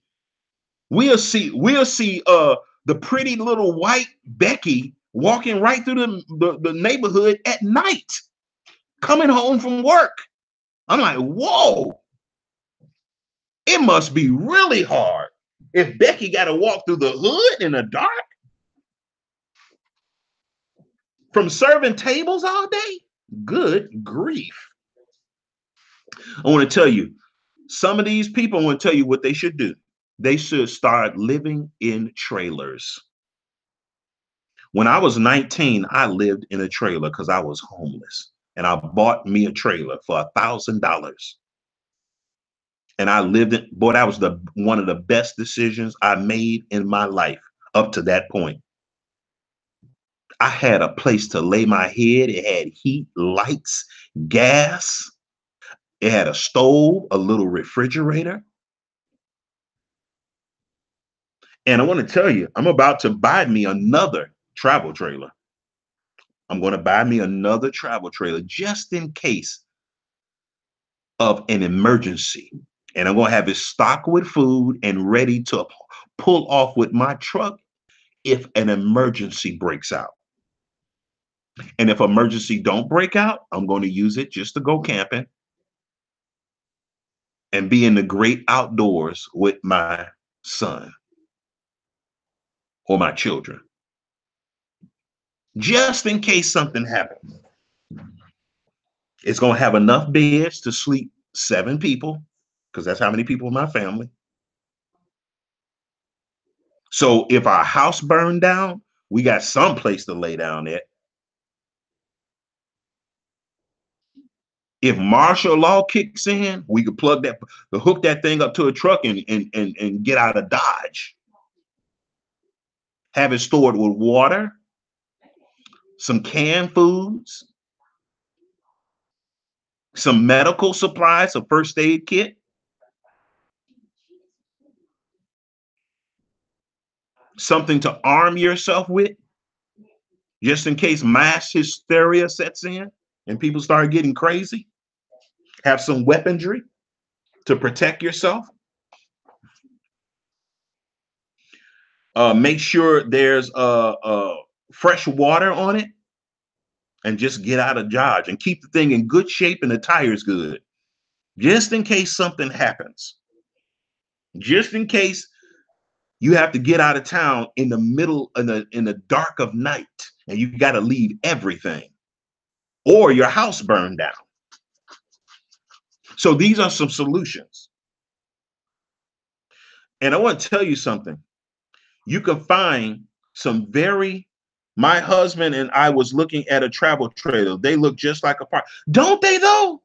We'll see the pretty little white Becky walking right through the neighborhood at night, coming home from work. I'm like, whoa, it must be really hard if Becky got to walk through the hood in the dark from serving tables all day. Good grief. I want to tell you, some of these people, I want to tell you what they should do. They should start living in trailers. When I was 19, I lived in a trailer because I was homeless. And I bought me a trailer for $1,000. And I lived in, boy, that was one of the best decisions I made in my life up to that point. I had a place to lay my head. It had heat, lights, gas. It had a stove, a little refrigerator. And I want to tell you, I'm about to buy me another travel trailer. I'm going to buy me another travel trailer just in case of an emergency. And I'm going to have it stocked with food and ready to pull off with my truck if an emergency breaks out. And if emergency don't break out, I'm going to use it just to go camping and be in the great outdoors with my son or my children, just in case something happens. It's going to have enough beds to sleep 7 people, because that's how many people in my family. So if our house burned down, we got some place to lay down at. If martial law kicks in, we could hook that thing up to a truck and get out of Dodge. Have it stored with water, some canned foods, some medical supplies, a first aid kit, something to arm yourself with, just in case mass hysteria sets in and people start getting crazy. Have some weaponry to protect yourself. Make sure there's fresh water on it, and just get out of Dodge and keep the thing in good shape and the tires good, just in case something happens. Just in case you have to get out of town in the middle in the dark of night and you got to leave everything, or your house burned down. So these are some solutions. And I want to tell you something. You can find some my husband and I was looking at a travel trailer. They look just like a park. Don't they though?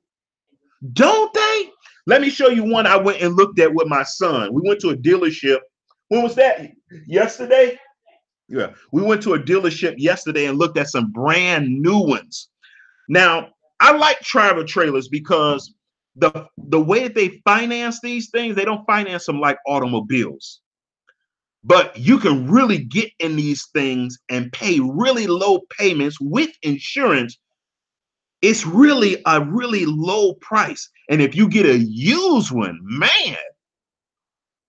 Don't they? Let me show you one I went and looked at with my son. We went to a dealership. When was that? Yesterday? Yeah. We went to a dealership yesterday and looked at some brand new ones. Now, I like travel trailers because the way that they finance these things, they don't finance them like automobiles. But you can really get in these things and pay really low payments with insurance. It's really a really low price. And if you get a used one, man,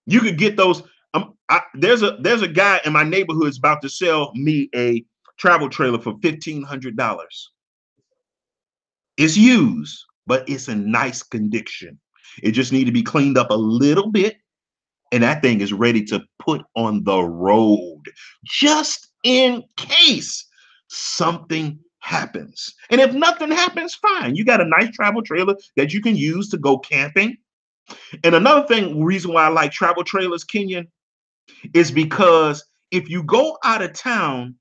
you could get those. There's a guy in my neighborhood is about to sell me a travel trailer for $1,500. It's used, but it's in nice condition. It just need to be cleaned up a little bit, and that thing is ready to put on the road, just in case something happens. And if nothing happens, fine. You got a nice travel trailer that you can use to go camping. And another reason why I like travel trailers, Kenyon, is because if you go out of town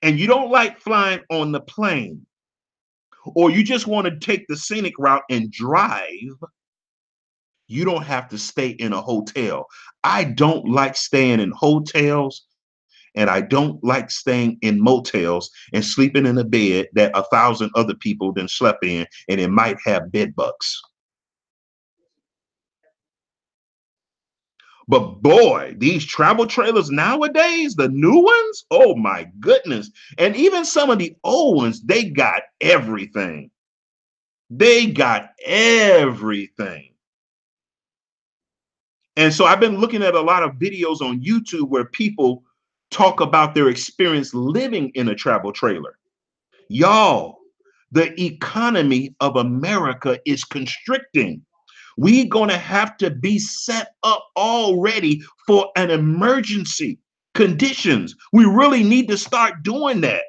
and you don't like flying on the plane, or you just want to take the scenic route and drive, you don't have to stay in a hotel. I don't like staying in hotels, and I don't like staying in motels and sleeping in a bed that 1,000 other people then slept in, and it might have bed bugs. But boy, these travel trailers nowadays, the new ones, oh my goodness. And even some of the old ones, they got everything. They got everything. And so I've been looking at a lot of videos on YouTube where people talk about their experience living in a travel trailer. Y'all, the economy of America is constricting. We're going to have to be set up already for an emergency conditions. We really need to start doing that.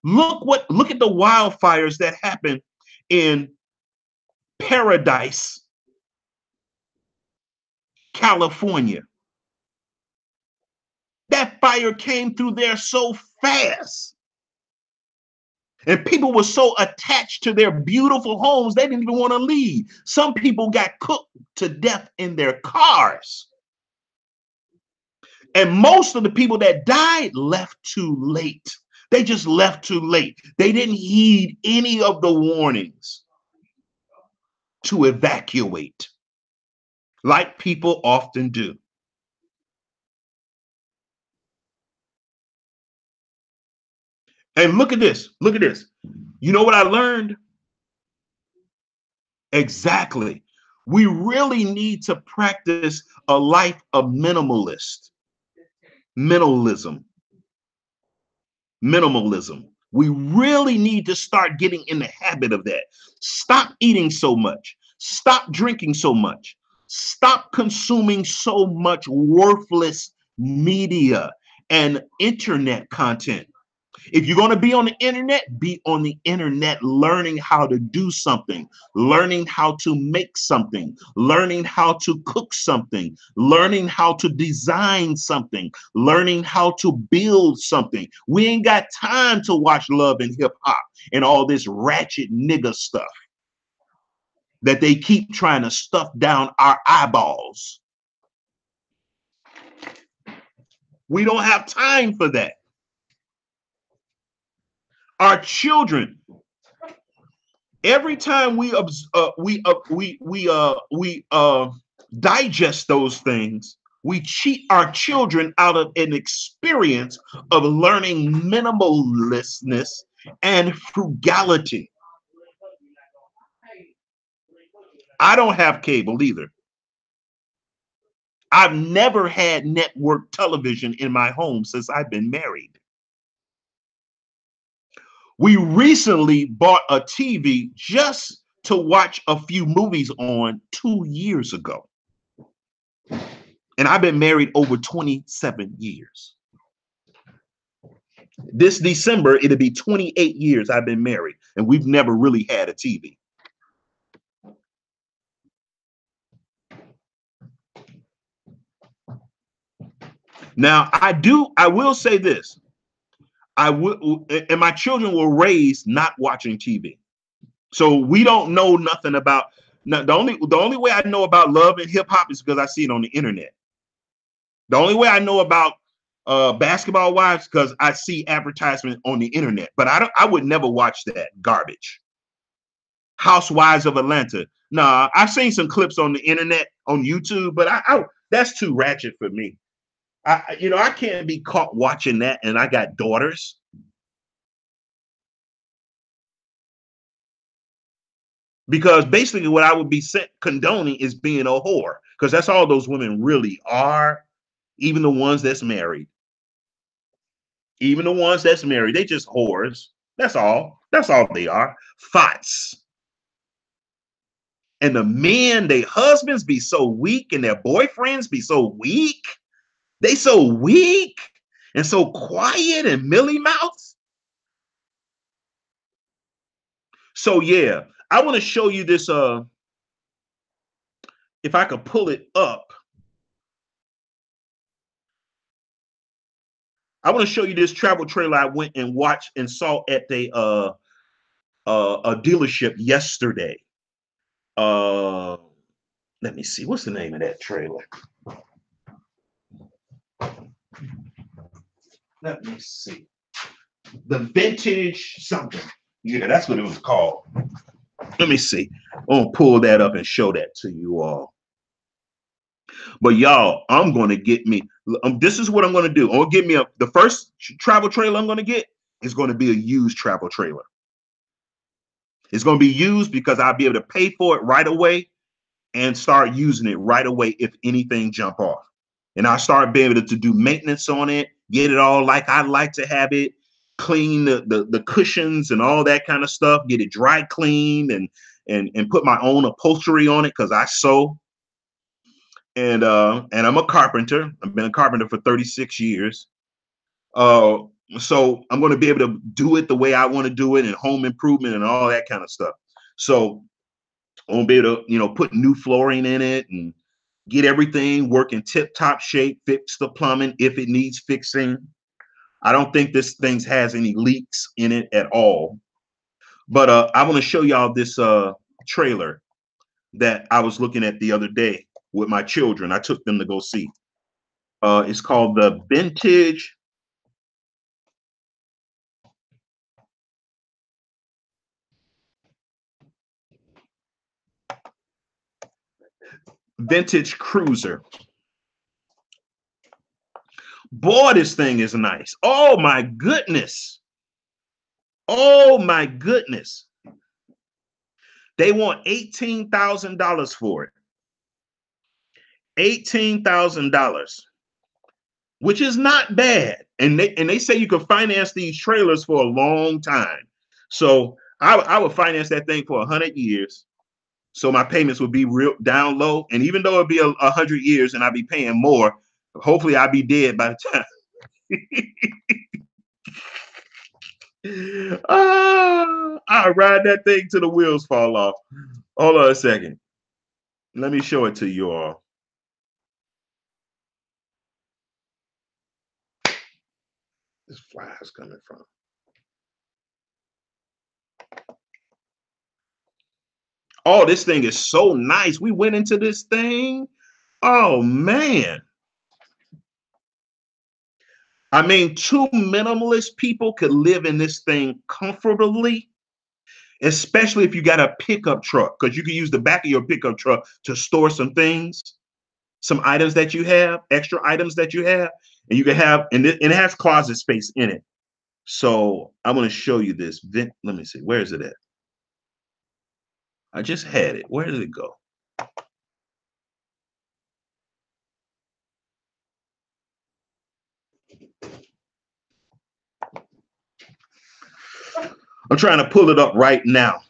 Look at the wildfires that happened in Paradise, California. That fire came through there so fast. And people were so attached to their beautiful homes, they didn't even want to leave. Some people got cooked to death in their cars. And most of the people that died left too late. They just left too late. They didn't heed any of the warnings to evacuate, like people often do. And look at this. Look at this. You know what I learned? Exactly. We really need to practice a life of minimalism. Minimalism. We really need to start getting in the habit of that. Stop eating so much. Stop drinking so much. Stop consuming so much worthless media and internet content. If you're going to be on the internet learning how to do something, learning how to make something, learning how to cook something, learning how to design something, learning how to build something. We ain't got time to watch Love and Hip Hop and all this ratchet nigga stuff that they keep trying to stuff down our eyeballs. We don't have time for that. Our children, every time we digest those things, we cheat our children out of an experience of learning minimalistness and frugality. I don't have cable either. I've never had network television in my home since I've been married. We recently bought a TV just to watch a few movies on 2 years ago. And I've been married over 27 years. This December, it'll be 28 years I've been married, and we've never really had a TV. Now, I will say this. And my children were raised not watching TV. So we don't know nothing about, the only way I know about Love and Hip Hop is because I see it on the internet. The only way I know about Basketball Wives because I see advertisement on the internet, but I would never watch that garbage. Housewives of Atlanta. Nah, I've seen some clips on the internet on YouTube, but that's too ratchet for me. I can't be caught watching that, and I got daughters. Because basically what I would be condoning is being a whore, because that's all those women really are, even the ones that's married. Even the ones that's married, they just whores. That's all. That's all they are. Thoughts. And the men, their husbands be so weak and their boyfriends be so weak. They so weak and so quiet and milly mouths. So yeah, I want to show you this. If I could pull it up, I want to show you this travel trailer I went and watched and saw at a dealership yesterday. Let me see, what's the name of that trailer? Let me see. The Vintage something. Yeah, that's what it was called. Let me see. I'm gonna pull that up and show that to you all. But y'all, I'm gonna get me. This is what I'm gonna do. I'm gonna get me the first travel trailer I'm gonna get is gonna be a used travel trailer. It's gonna be used because I'll be able to pay for it right away and start using it right away if anything jump off. And I'll start being able to do maintenance on it, get it all like I like to have it, clean the cushions and all that kind of stuff, get it dry cleaned and put my own upholstery on it because I sew. And I'm a carpenter. I've been a carpenter for 36 years. So I'm going to be able to do it the way I want to do it and home improvement and all that kind of stuff. So I'm going to be able to, put new flooring in it and get everything working tip-top shape, fix the plumbing if it needs fixing. I don't think this thing has any leaks in it at all. But I want to show y'all this trailer that I was looking at the other day with my children. I took them to go see. It's called the Vintage Cruiser. Boy, this thing is nice. Oh my goodness. Oh my goodness. They want $18,000 for it. $18,000, which is not bad. And they say you can finance these trailers for a long time. So I would finance that thing for 100 years. So my payments would be real down low. And even though it'd be 100 years and I'd be paying more, hopefully I'd be dead by the time. I'll ride that thing till the wheels fall off. Hold on a second. Let me show it to you all. This fly is coming from. Oh, this thing is so nice. We went into this thing. Oh, man. I mean, two minimalist people could live in this thing comfortably, especially if you got a pickup truck, because you can use the back of your pickup truck to store some things, some items that you have, extra items that you have, and you can have, and it has closet space in it. So I'm going to show you this. Let me see. Where is it at? I just had it. Where did it go? I'm trying to pull it up right now.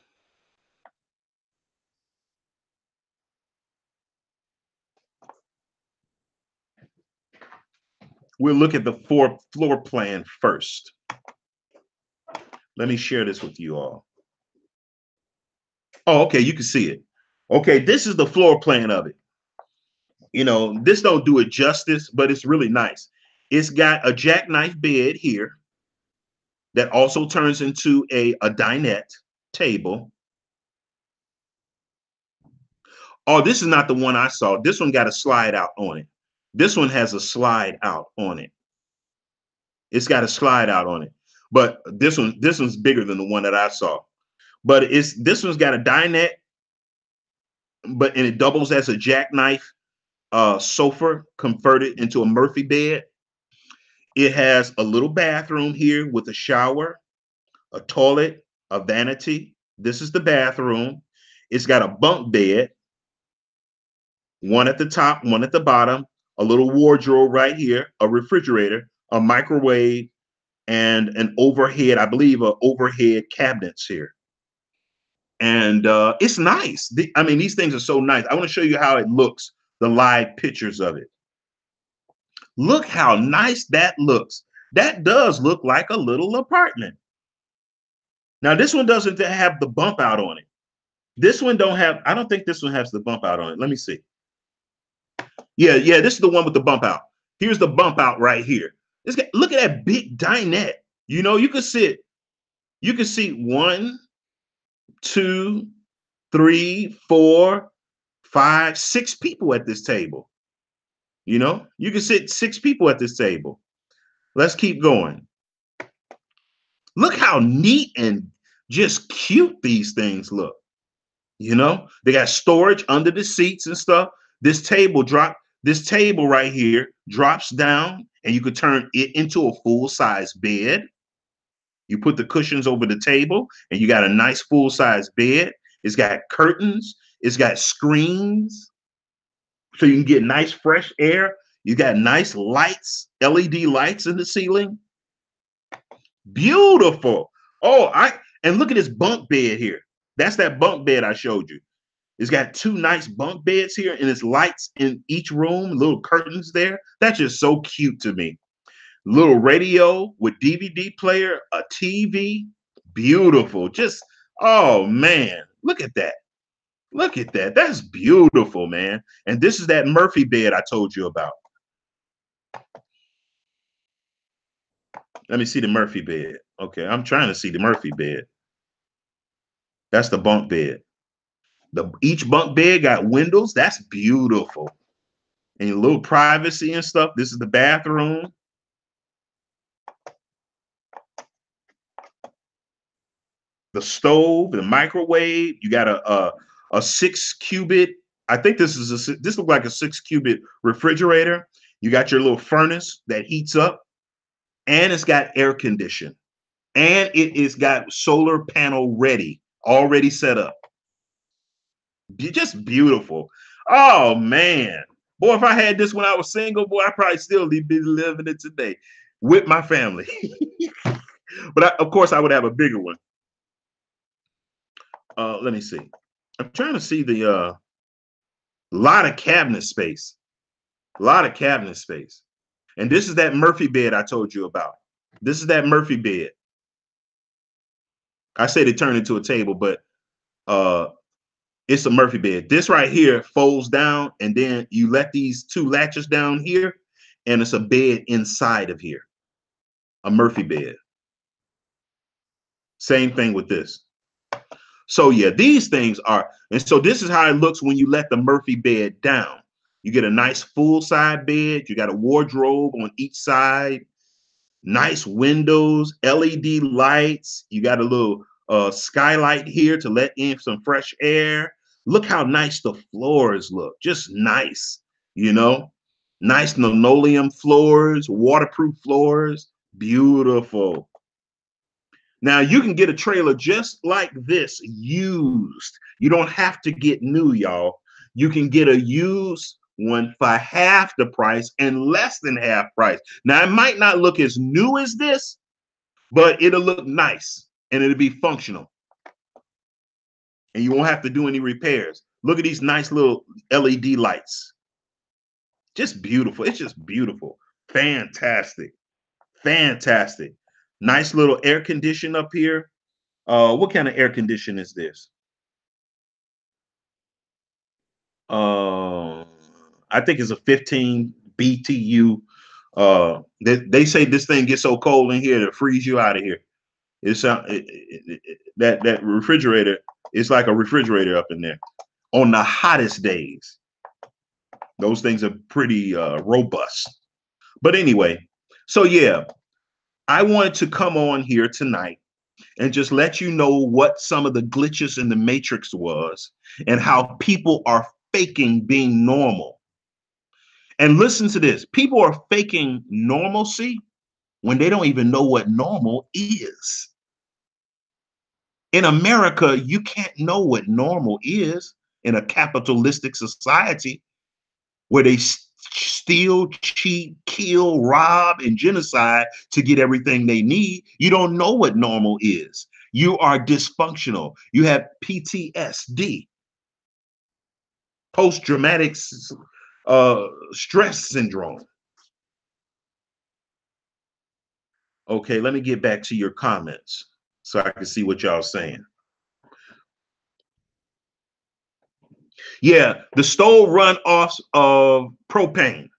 We'll look at the floor plan first. Let me share this with you all. Oh, okay, you can see it. Okay, this is the floor plan of it. This don't do it justice, but it's really nice. It's got a jackknife bed here that also turns into a dinette table. Oh, this is not the one I saw. This one got a slide out on it. This one has a slide out on it. It's got a slide out on it. But this one's bigger than the one that I saw. But this one's got a dinette, and it doubles as a jackknife sofa converted into a Murphy bed. It has a little bathroom here with a shower, a toilet, a vanity. This is the bathroom. It's got a bunk bed, one at the top, one at the bottom, a little wardrobe right here, a refrigerator, a microwave, and an overhead, I believe, overhead cabinets here. And it's nice. I mean, these things are so nice. I want to show you how it looks, the live pictures of it. Look how nice that looks. That does look like a little apartment. Now, this one doesn't have the bump out on it. This one don't have, I don't think this one has the bump out on it. Let me see. Yeah, this is the one with the bump out. Here's the bump out right here. Look at that big dinette. You know, you could sit, you could see 1, 2, 3, 4, 5, 6 people at this table. You know, you can sit 6 people at this table. Let's keep going. Look how neat and just cute these things look. You know, they got storage under the seats and stuff. This table right here drops down, and you could turn it into a full-size bed. You put the cushions over the table, and you got a nice full-size bed. It's got curtains. It's got screens, so you can get nice fresh air. You got nice lights, LED lights in the ceiling. Beautiful. Oh, and look at this bunk bed here. That's that bunk bed I showed you. It's got 2 nice bunk beds here, and it's lights in each room, little curtains there. That's just so cute to me. Little radio with DVD player, a TV. Beautiful. Just, oh man, look at that. Look at that. That's beautiful, man. And this is that Murphy bed I told you about. Let me see the Murphy bed. Okay, I'm trying to see the Murphy bed. That's the bunk bed. Each bunk bed got windows. That's beautiful. And a little privacy and stuff. This is the bathroom. The stove, the microwave. You got a 6 cubit. I think this looks like a 6 cubit refrigerator. You got your little furnace that heats up, and it's got air conditioning, and it is got solar panel ready, already set up. Just beautiful. Oh man, boy, if I had this when I was single, boy, I probably still be living it today with my family. But of course, I would have a bigger one. Let me see. I'm trying to see the lot of cabinet space. A lot of cabinet space. And this is that Murphy bed I told you about. This is that Murphy bed. I said it turned into a table, but it's a Murphy bed. This right here folds down, and then you let these 2 latches down here, and it's a bed inside of here. A Murphy bed. Same thing with this. So yeah, these things are, and so this is how it looks when you let the Murphy bed down. You get a nice full side bed. You got a wardrobe on each side, nice windows, LED lights. You got a little skylight here to let in some fresh air. Look how nice the floors look. Just nice, you know, nice linoleum floors, waterproof floors. Beautiful. Now you can get a trailer just like this used. You don't have to get new, y'all. You can get a used one for half the price and less than half price. Now it might not look as new as this, but it'll look nice and it'll be functional. And you won't have to do any repairs. Look at these nice little LED lights. Just beautiful. It's just beautiful. Fantastic. Fantastic. Nice little air condition up here. What kind of air condition is this? I think it's a 15 BTU. They say this thing gets so cold in here to freeze you out of here. That refrigerator, it's like a refrigerator up in there on the hottest days. Those things are pretty robust. But anyway, so yeah, I wanted to come on here tonight and just let you know what some of the glitches in the matrix was and how people are faking being normal. And listen to this. People are faking normalcy when they don't even know what normal is. In America, you can't know what normal is in a capitalistic society where they steal, cheat, kill, rob, and genocide to get everything they need. You don't know what normal is. You are dysfunctional. You have PTSD, post-traumatic stress syndrome. Okay, let me get back to your comments so I can see what y'all saying. Yeah, the stove run off of propane.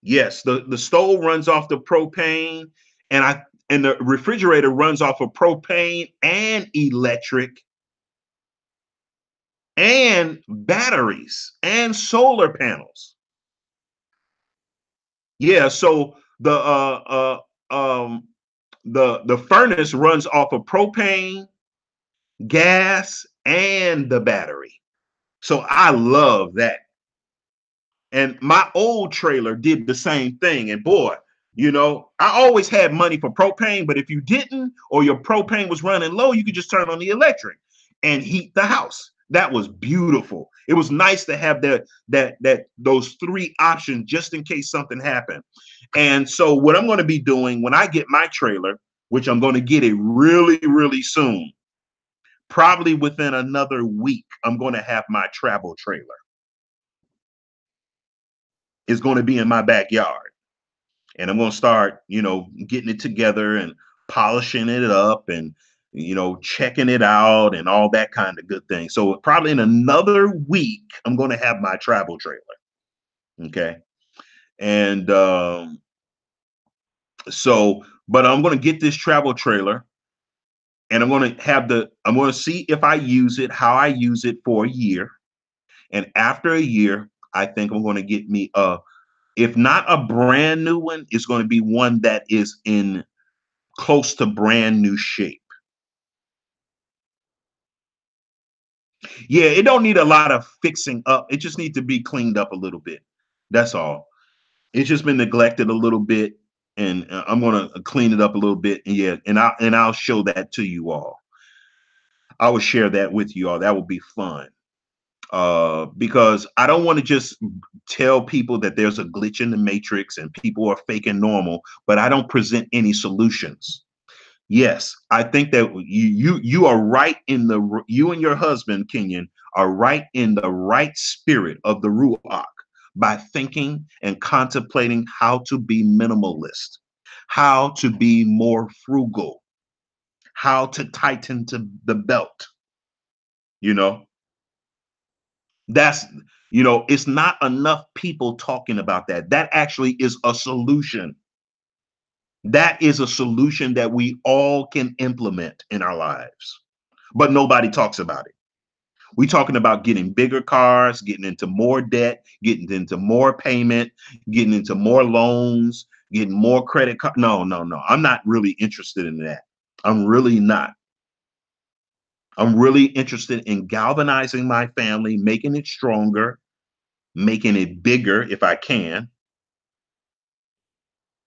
Yes, the stove runs off the propane, and the refrigerator runs off of propane and electric and batteries and solar panels. Yeah, so the furnace runs off of propane, gas, and the battery. So I love that. And my old trailer did the same thing. And boy, you know, I always had money for propane, but if you didn't, or your propane was running low, you could just turn on the electric and heat the house. That was beautiful. It was nice to have those three options just in case something happened. And so what I'm going to be doing when I get my trailer, which I'm going to get it really, really soon, probably within another week, I'm going to have my travel trailer. It's going to be in my backyard. And I'm going to start, you know, getting it together and polishing it up and, you know, checking it out and all that kind of good thing. So probably in another week, I'm going to have my travel trailer. Okay. And but I'm going to get this travel trailer and I'm going to see if I use it, how I use it for a year. And after a year, I think I'm going to get me if not a brand new one, it's going to be one that is in close to brand new shape. Yeah, it don't need a lot of fixing up. It just needs to be cleaned up a little bit. That's all. It's just been neglected a little bit, and I'm going to clean it up a little bit. And yeah, and I'll show that to you all. I will share that with you all. That will be fun. Because I don't want to just tell people that there's a glitch in the matrix and people are faking normal, but I don't present any solutions. Yes, I think that you are right you and your husband, Kenyon, are right in the right spirit of the Ruach by thinking and contemplating how to be minimalist, how to be more frugal, how to tighten to the belt, you know. That's, you know, it's not enough people talking about that. That actually is a solution. That is a solution that we all can implement in our lives, but nobody talks about it. We're talking about getting bigger cars, getting into more debt, getting into more payment, getting into more loans, getting more credit card. No. I'm not really interested in that. I'm really not. I'm really interested in galvanizing my family, making it stronger, making it bigger if I can,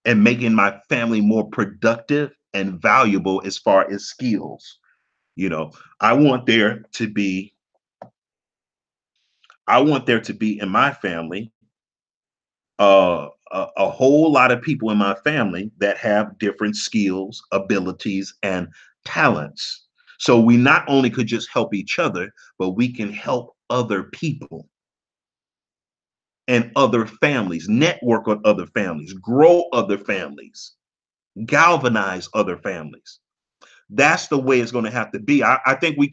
and making my family more productive and valuable as far as skills. You know, I want there to be in my family a whole lot of people in my family that have different skills, abilities, and talents. So we not only could just help each other, but we can help other people and other families, network with other families, grow other families, galvanize other families. That's the way it's going to have to be. I think we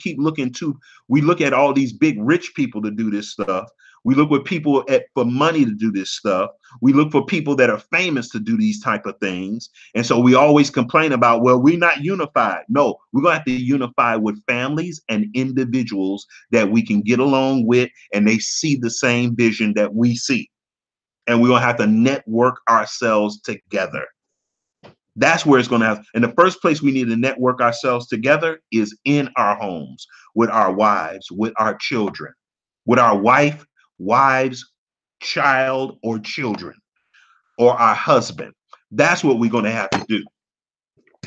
look at all these big rich people to do this stuff. We look with people for money to do this stuff. We look for people that are famous to do these type of things. And so we always complain about, well, we're not unified. No, we're going to have to unify with families and individuals that we can get along with, and they see the same vision that we see. And we're going to have to network ourselves together. That's where it's going to have. In the first place, we need to network ourselves together is in our homes, with our wives, with our children, with our wives, child, or children, or our husband. That's what we're going to have to do.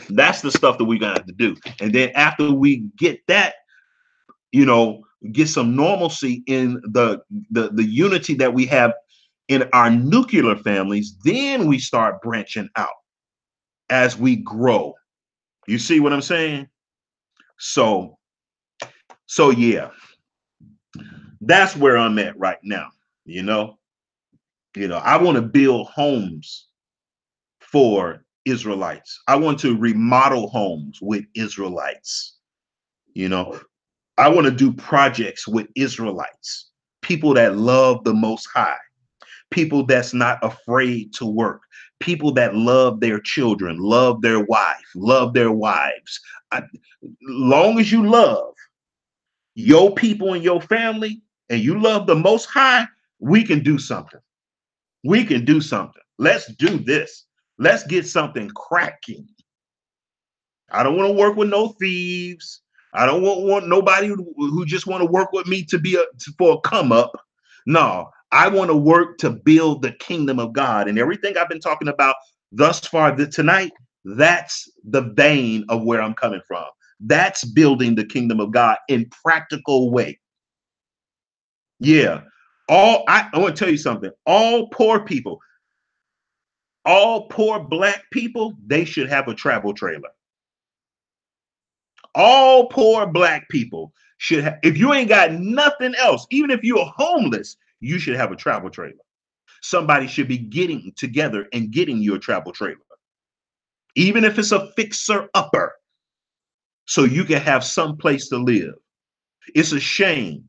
That's the stuff that we're going to have to do. And then after we get that, you know, get some normalcy in the unity that we have in our nuclear families, then we start branching out as we grow. You see what I'm saying? So yeah, that's where I'm at right now. You know, I want to build homes for Israelites. I want to remodel homes with Israelites. You know, I want to do projects with Israelites, people that love the Most High, people that's not afraid to work, people that love their children, love their wife, love their wives. Long as you love your people and your family and you love the Most High, we can do something. We can do something. Let's do this. Let's get something cracking. I don't want to work with no thieves. I don't want nobody who just want to work with me to be for a come up. No, I want to work to build the kingdom of God, and everything I've been talking about thus far tonight. That's the vein of where I'm coming from. That's building the kingdom of God in practical way. Yeah. I want to tell you something. All poor people, all poor black people, they should have a travel trailer. All poor black people should have, if you ain't got nothing else, even if you're homeless, you should have a travel trailer. Somebody should be getting together and getting you a travel trailer, even if it's a fixer upper, so you can have some place to live. It's a shame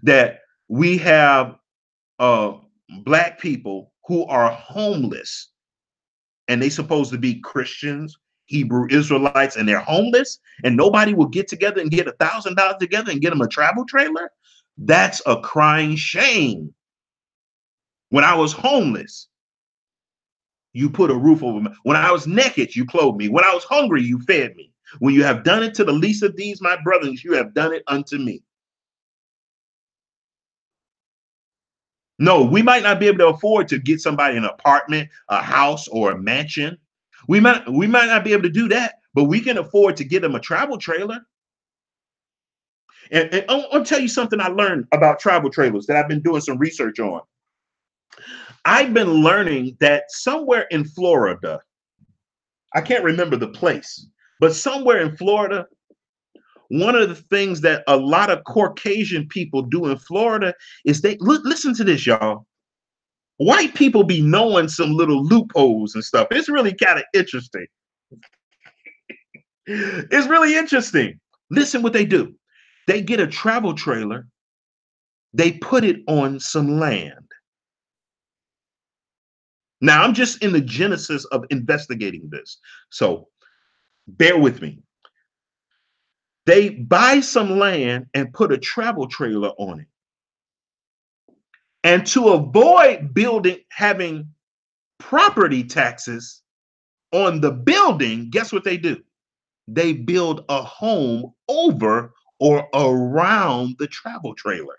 that we have black people who are homeless and they supposed to be Christians, Hebrew Israelites, and they're homeless, and nobody will get together and get $1,000 together and get them a travel trailer. That's a crying shame. When I was homeless, you put a roof over me. When I was naked, you clothed me. When I was hungry, you fed me. When you have done it to the least of these, my brothers, you have done it unto me. No, we might not be able to afford to get somebody an apartment, a house, or a mansion. We might not be able to do that, but we can afford to get them a travel trailer. And I'll tell you something I learned about travel trailers that I've been doing some research on. I've been learning that somewhere in Florida, I can't remember the place, but somewhere in Florida, one of the things that a lot of Caucasian people do in Florida is they listen to this, y'all. White people be knowing some little loopholes and stuff. It's really kind of interesting. It's really interesting. Listen what they do. They get a travel trailer. They put it on some land. Now, I'm just in the genesis of investigating this. So bear with me. They buy some land and put a travel trailer on it. And to avoid having property taxes on the building, guess what they do? They build a home over or around the travel trailer.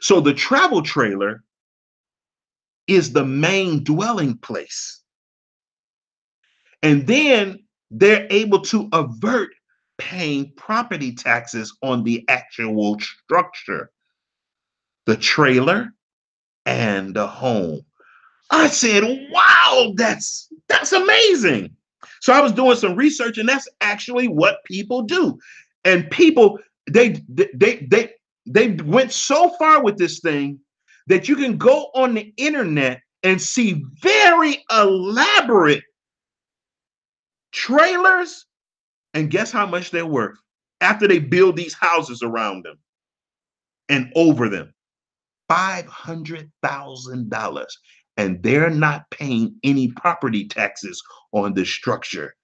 So the travel trailer is the main dwelling place. And then they're able to avert paying property taxes on the actual structure, the trailer and the home. I said, wow, that's amazing. So I was doing some research, and that's actually what people do. And people, they went so far with this thing that you can go on the internet and see very elaborate trailers, and guess how much they're worth after they build these houses around them and over them? $500,000. And they're not paying any property taxes on the structure.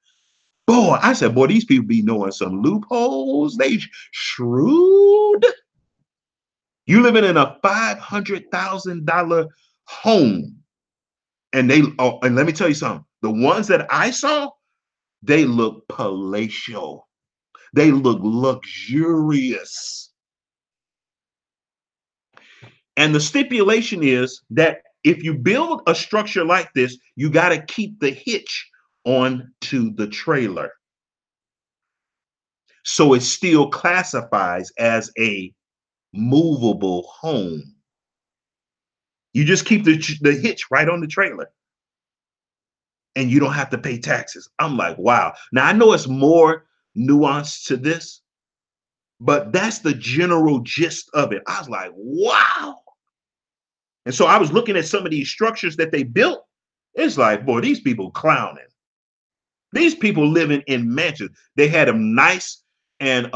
Boy, I said, boy, these people be knowing some loopholes. They shrewd. You living in a $500,000 home. And and let me tell you something. The ones that I saw, they look palatial. They look luxurious. And the stipulation is that if you build a structure like this, you got to keep the hitch onto the trailer. So it still classifies as a movable home. You just keep the hitch right on the trailer. and you don't have to pay taxes. I'm like, wow. Now I know it's more nuanced to this, but that's the general gist of it. I was like, wow. And so I was looking at some of these structures that they built. It's like, boy, these people clowning. These people living in mansions. They had them nice, and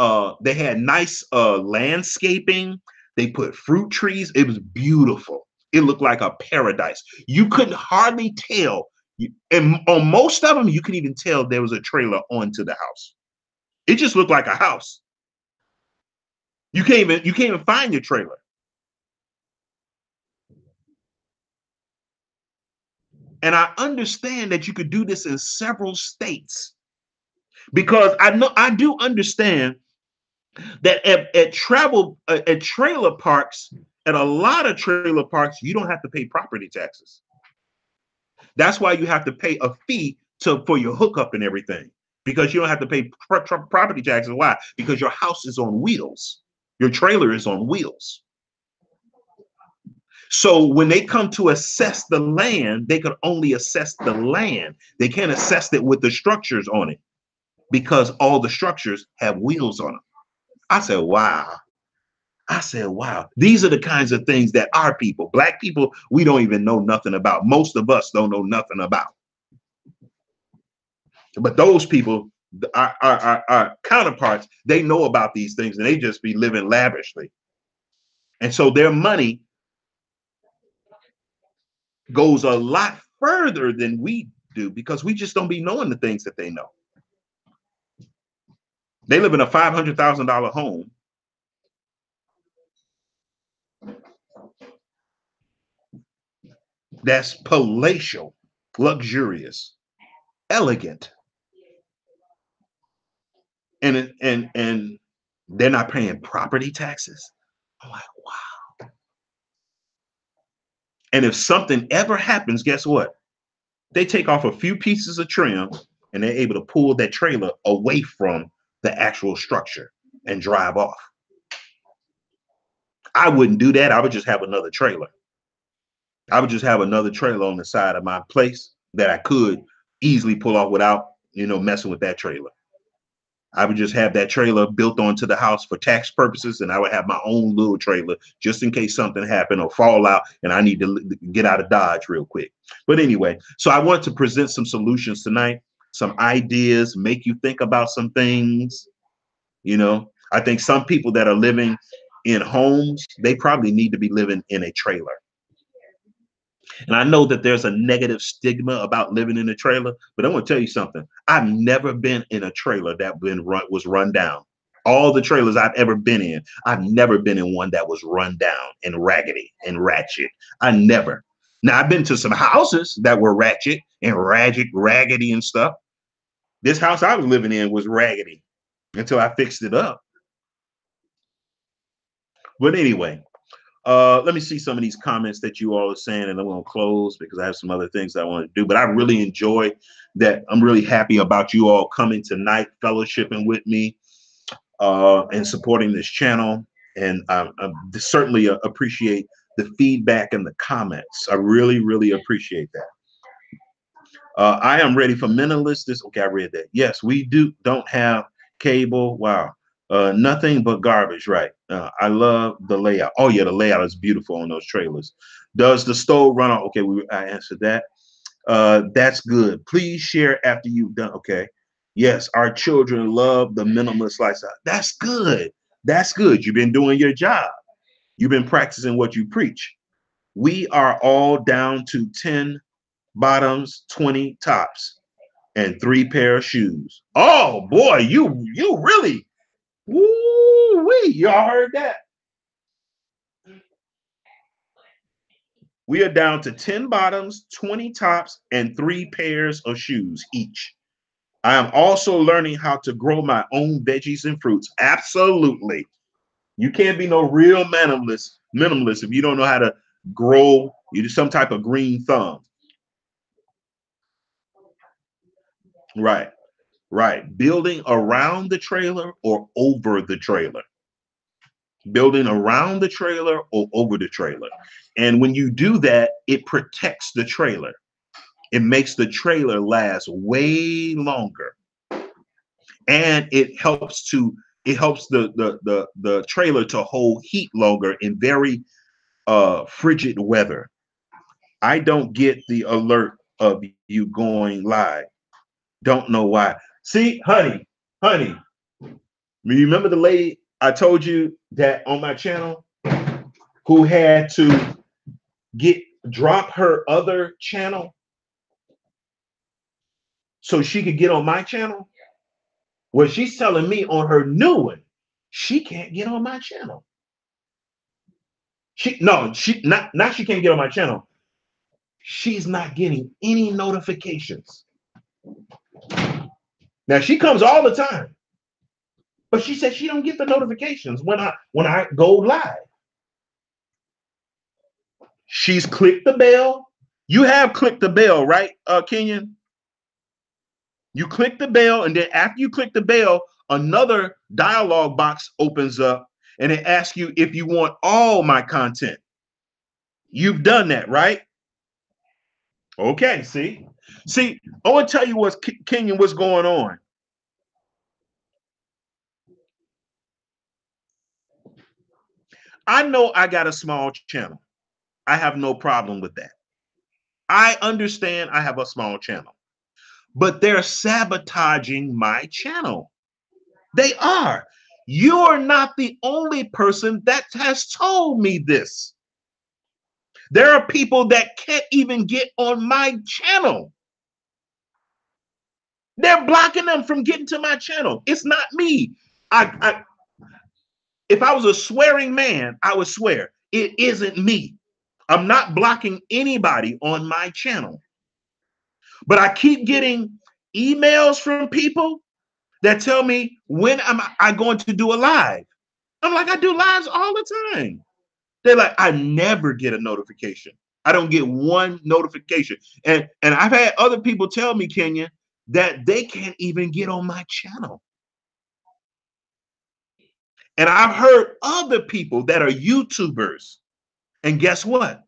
they had nice landscaping. They put fruit trees. It was beautiful. It looked like a paradise. You couldn't hardly tell. And on most of them, you could even tell there was a trailer onto the house. It just looked like a house. You can't even find your trailer. And I understand that you could do this in several states, because I do understand that at trailer parks, at a lot of trailer parks, you don't have to pay property taxes. That's why you have to pay a fee for your hookup and everything, because you don't have to pay property taxes. Why? Because your house is on wheels. Your trailer is on wheels. So when they come to assess the land, they can only assess the land. They can't assess it with the structures on it, because all the structures have wheels on them. I said, wow. I said, wow, these are the kinds of things that our people, Black people, we don't even know nothing about. Most of us don't know nothing about. But those people, our counterparts, they know about these things, and they just be living lavishly. And so their money goes a lot further than we do, because we just don't be knowing the things that they know. They live in a $500,000 home. That's palatial, luxurious, elegant. And they're not paying property taxes. I'm like, wow. And if something ever happens, guess what? They take off a few pieces of trim, and they're able to pull that trailer away from the actual structure and drive off. I wouldn't do that. I would just have another trailer. I would just have another trailer on the side of my place that I could easily pull off without, messing with that trailer. I would just have that trailer built onto the house for tax purposes, and I would have my own little trailer just in case something happened or fall out and I need to get out of Dodge real quick. But anyway, so I want to present some solutions tonight, some ideas, make you think about some things. I think some people that are living in homes, they probably need to be living in a trailer. And I know that there's a negative stigma about living in a trailer, but I'm going to tell you something. I've never been in a trailer that was run down. All the trailers I've ever been in, I've never been in one that was run down and raggedy and ratchet. I never. Now, I've been to some houses that were ratchet and raggedy and stuff. This house I was living in was raggedy until I fixed it up. But anyway, let me see some of these comments that you all are saying, and I'm going to close because I have some other things I want to do. But I really enjoy that. I'm really happy about you all coming tonight, fellowshipping with me, and supporting this channel. And I certainly appreciate the feedback and the comments. I really, really appreciate that. I am ready for minimalist. Okay, I read that. Yes, we don't have cable. Wow. Nothing but garbage, right? I love the layout. Oh yeah, the layout is beautiful on those trailers. Does the stove run on? Okay, I answered that. That's good. Please share after you've done. Okay. Yes, our children love the minimalist lifestyle. That's good. That's good. You've been doing your job. You've been practicing what you preach. We are all down to 10 bottoms, 20 tops, and 3 pair of shoes. Oh boy, you really, woo-wee, y'all heard that? We are down to 10 bottoms, 20 tops, and 3 pairs of shoes each. I am also learning how to grow my own veggies and fruits. Absolutely. You can't be no real minimalist if you don't know how to grow some type of green thumb. Right. Right. Building around the trailer or over the trailer. Building around the trailer or over the trailer. And when you do that, it protects the trailer. It makes the trailer last way longer. And it helps the trailer to hold heat longer in very frigid weather. I don't get the alert of you going live. Don't know why. See, honey, remember the lady I told you that on my channel who had to drop her other channel so she could get on my channel? Well, she's telling me on her new one, she can't get on my channel. She can't get on my channel. She's not getting any notifications. Now she comes all the time, but she said she don't get the notifications when I go live. She's clicked the bell. You have clicked the bell, right, Kenyon? You click the bell, and then after you click the bell, another dialog box opens up, and it asks you if you want all my content. You've done that, right? Okay, see, I want to tell you Kenyon, what's going on. I know I got a small channel. I have no problem with that. I understand I have a small channel, but they're sabotaging my channel. They are. You're not the only person that has told me this. There are people that can't even get on my channel. They're blocking them from getting to my channel. It's not me. If I was a swearing man, I would swear it isn't me. I'm not blocking anybody on my channel. But I keep getting emails from people that tell me, when am I going to do a live? I'm like, I do lives all the time. They're like, I never get a notification. I don't get one notification. And I've had other people tell me, Kenya, that they can't even get on my channel. And I've heard other people that are YouTubers. And guess what?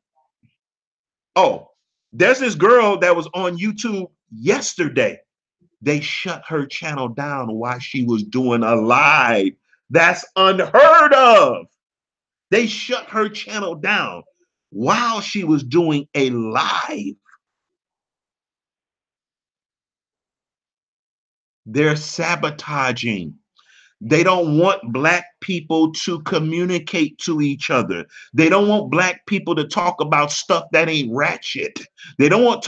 Oh, there's this girl that was on YouTube yesterday. They shut her channel down while she was doing a live. That's unheard of. They shut her channel down while she was doing a live. They're sabotaging. They don't want Black people to communicate to each other. They don't want Black people to talk about stuff that ain't ratchet. They don't want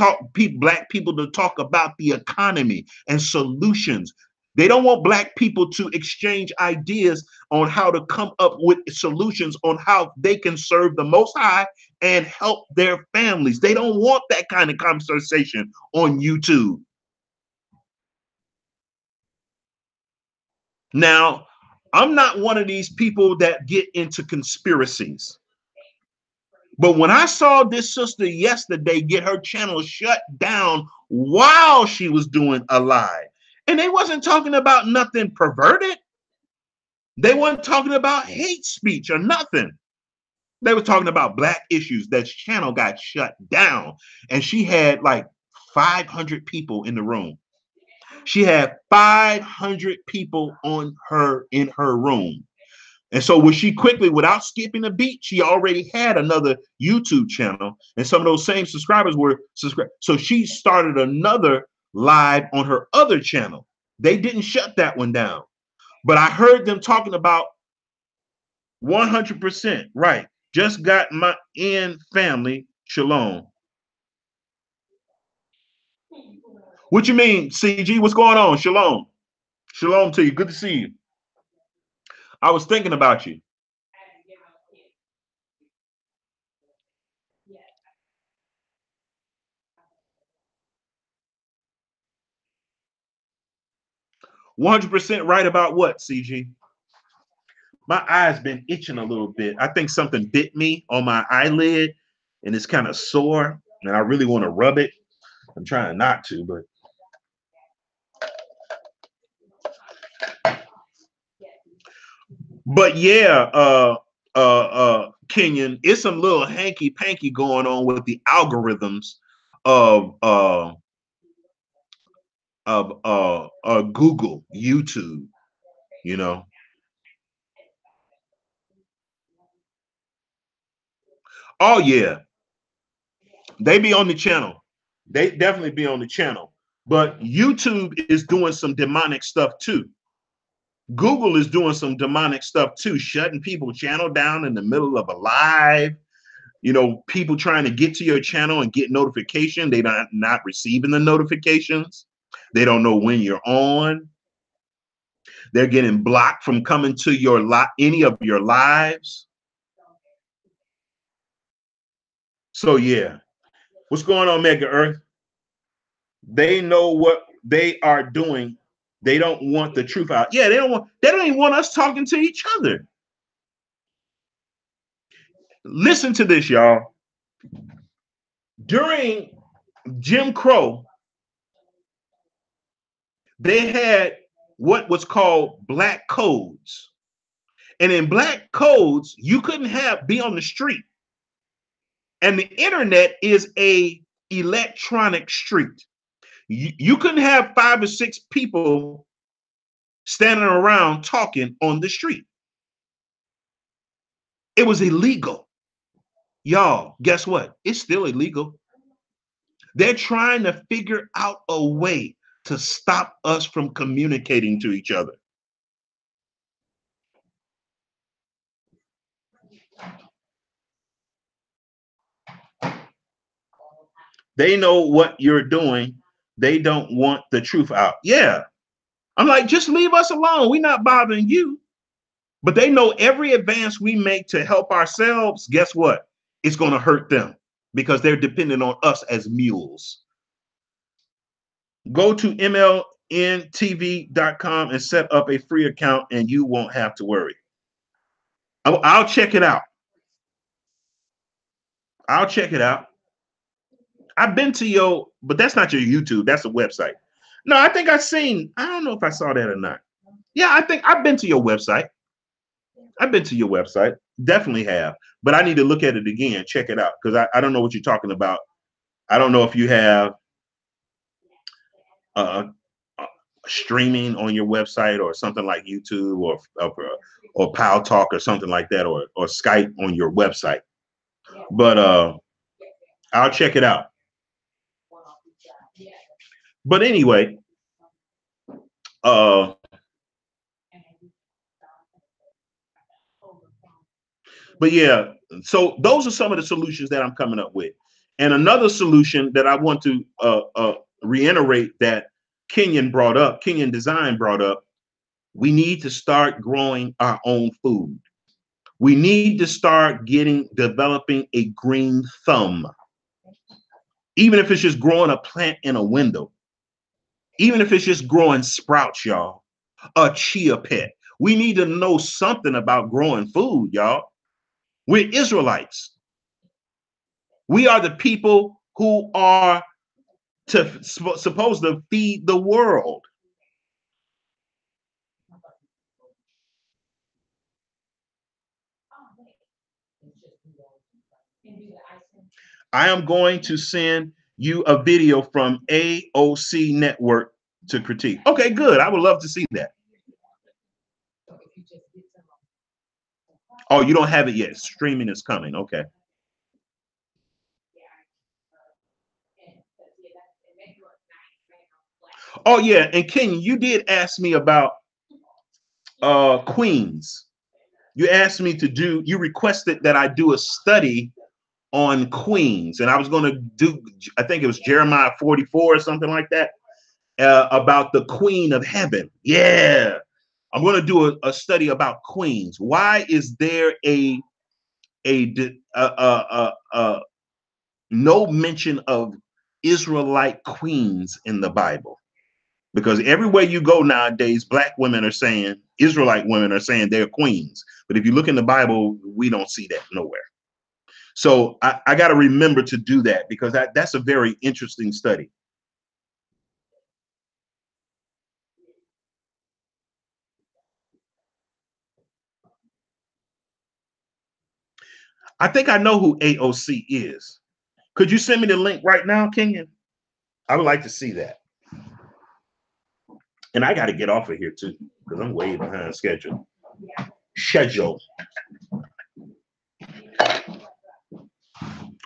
Black people to talk about the economy and solutions. They don't want Black people to exchange ideas on how to come up with solutions on how they can serve the Most High and help their families. They don't want that kind of conversation on YouTube. Now, I'm not one of these people that get into conspiracies. But when I saw this sister yesterday get her channel shut down while she was doing a live, and they wasn't talking about nothing perverted. They weren't talking about hate speech or nothing. They were talking about Black issues. That channel got shut down, and she had like 500 people in the room. She had 500 people in her room. And so when she quickly, without skipping a beat, she already had another YouTube channel, and some of those same subscribers were subscribed. So she started another live on her other channel. They didn't shut that one down, but I heard them talking about 100% right. Just got my family shalom. What you mean, CG? What's going on? Shalom. Shalom to you. Good to see you. I was thinking about you. 100% right about what, CG? My eye's been itching a little bit. I think something bit me on my eyelid and it's kind of sore and I really want to rub it. I'm trying not to, but yeah, Kenyon, it's some little hanky panky going on with the algorithms of Google, YouTube, you know. Oh yeah, they be on the channel. They definitely be on the channel. But YouTube is doing some demonic stuff too. Google is doing some demonic stuff too, shutting people channel down in the middle of a live. You know, people trying to get to your channel and get notification. They not receiving the notifications. They don't know when you're on. They're getting blocked from coming to your any of your lives. So yeah, what's going on, Mega Earth? They know what they are doing. They don't want the truth out. Yeah, they don't even want us talking to each other. Listen to this, y'all. During Jim Crow, they had what was called black codes. And in black codes, you couldn't be on the street. And the internet is a electronic street. You couldn't have 5 or 6 people standing around talking on the street. It was illegal. Y'all, guess what? It's still illegal. They're trying to figure out a way to stop us from communicating to each other. They know what you're doing. They don't want the truth out. Yeah. I'm like, just leave us alone. We're not bothering you. But they know every advance we make to help ourselves, guess what? It's going to hurt them because they're dependent on us as mules. Go to mlntv.com and set up a free account and you won't have to worry. I'll check it out. I'll check it out. I've been to but that's not your YouTube. That's a website. No, I think I don't know if I saw that or not. Yeah, I think I've been to your website. I've been to your website. Definitely have. But I need to look at it again, check it out, because I don't know what you're talking about. I don't know if you have streaming on your website or something like YouTube or Pal Talk or something like that, or Skype on your website. But I'll check it out. But anyway, but yeah, so those are some of the solutions that I'm coming up with. And another solution that I want to reiterate that Kenyan Design brought up, we need to start growing our own food. We need to start developing a green thumb. Even if it's just growing a plant in a window. Even if it's just growing sprouts, y'all. A chia pet. We need to know something about growing food, y'all. We're Israelites. We are the people who are supposed to feed the world. I am going to send you a video from AOC Network to critique. Okay, good. I would love to see that. Oh, you don't have it yet. Streaming is coming. Okay. Oh yeah, and Ken, you did ask me about queens. You asked me you requested that I do a study on queens, and I was going to do, I think it was Jeremiah 44 or something like that, about the queen of heaven. Yeah, I'm going to do a study about queens. Why is there no mention of Israelite queens in the Bible? Because everywhere you go nowadays, black women are saying, Israelite women are saying they're queens. But if you look in the Bible, we don't see that nowhere. So I got to remember to do that, because that's a very interesting study. I think I know who AOC is. Could you send me the link right now, Kenyon? I would like to see that. And I got to get off of here too, because I'm way behind schedule.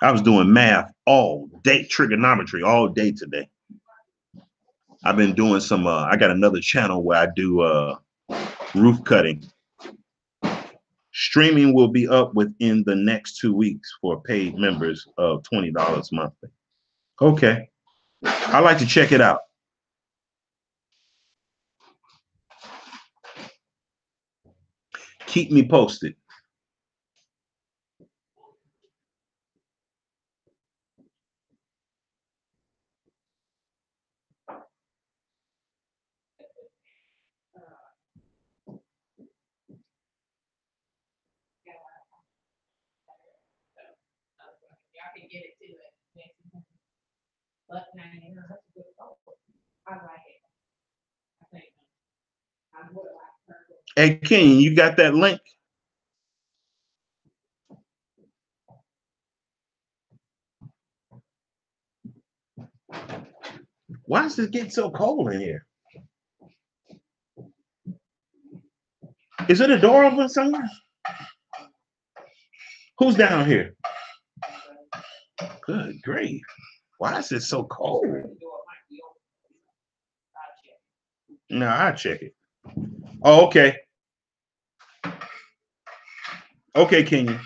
I was doing math all day, trigonometry all day today. I've been doing some, I got another channel where I do roof cutting. Streaming will be up within the next 2 weeks for paid members of $20 monthly. Okay. I like to check it out. Keep me posted. Hey, Ken, you got that link? Why is it getting so cold in here? Is it a door open somewhere? Who's down here? Good grief. Why is it so cold? No, I'll check it. Oh, okay. Okay, Kenyon.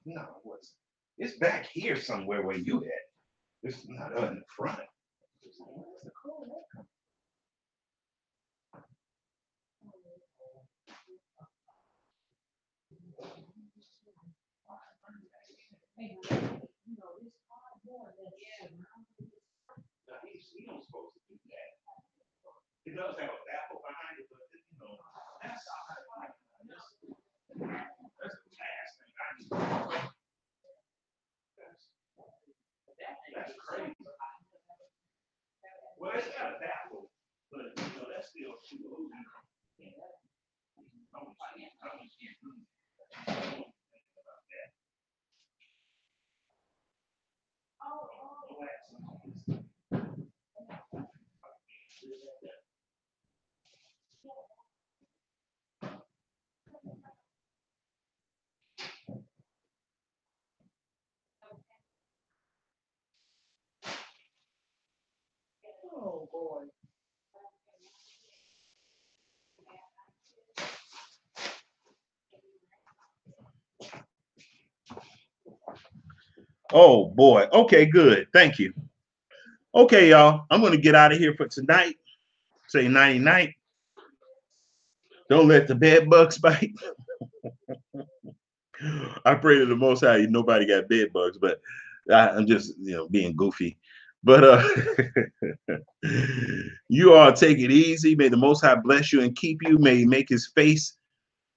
No, it wasn't. It's back here somewhere where you at. It's not in the front. You don't supposed to do that. It does have a baffle behind it, but you know, that's the last thing I need. That's crazy. Well, it's got a baffle, but you know, that's still too low. Oh boy. Oh boy. Okay, good. Thank you. Okay, y'all. I'm gonna get out of here for tonight. Say nighty night. Don't let the bed bugs bite. I pray to the Most High nobody got bed bugs, but I'm just being goofy. But you all take it easy. May the Most High bless you and keep you. May He make His face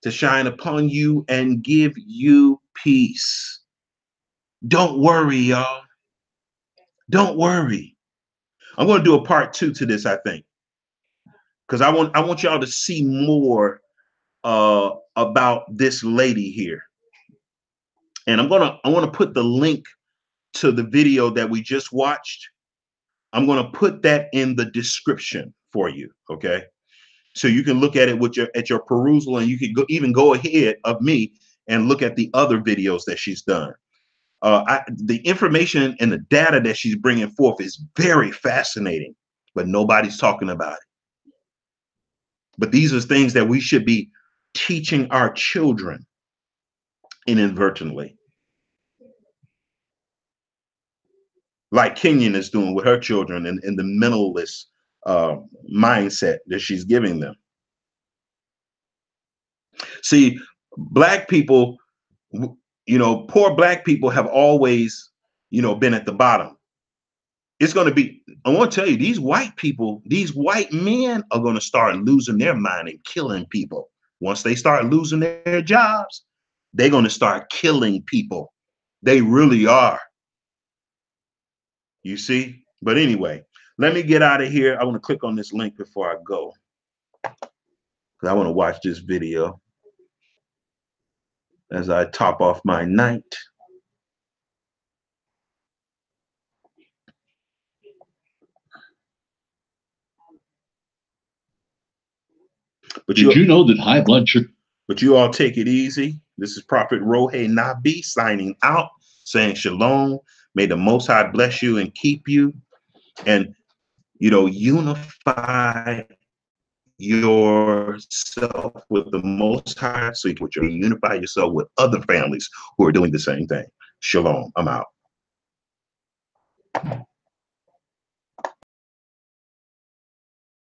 to shine upon you and give you peace. Don't worry, y'all. Don't worry. I'm going to do a part 2 to this, I think, because I want y'all to see more about this lady here. And I want to put the link to the video that we just watched. I'm going to put that in the description for you, okay? So you can look at it with your perusal, and you can even go ahead of me and look at the other videos that she's done. The information and the data that she's bringing forth is very fascinating, but nobody's talking about it. But these are things that we should be teaching our children inadvertently, like Kenyon is doing with her children in the mentalist mindset that she's giving them. See, black people, you know, poor black people have always, you know, been at the bottom. It's going to be, I want to tell you, these white people, these white men are going to start losing their mind and killing people. Once they start losing their jobs, they're going to start killing people. They really are. You see? But anyway, let me get out of here. I want to click on this link before I go, because I want to watch this video as I top off my night. But Did you know that high blood sugar? But you all take it easy. This is Prophet Rohe Nabi signing out, saying shalom. May the Most High bless you and keep you, and, you know, unify yourself with the Most High, so you can unify yourself with other families who are doing the same thing. Shalom. I'm out.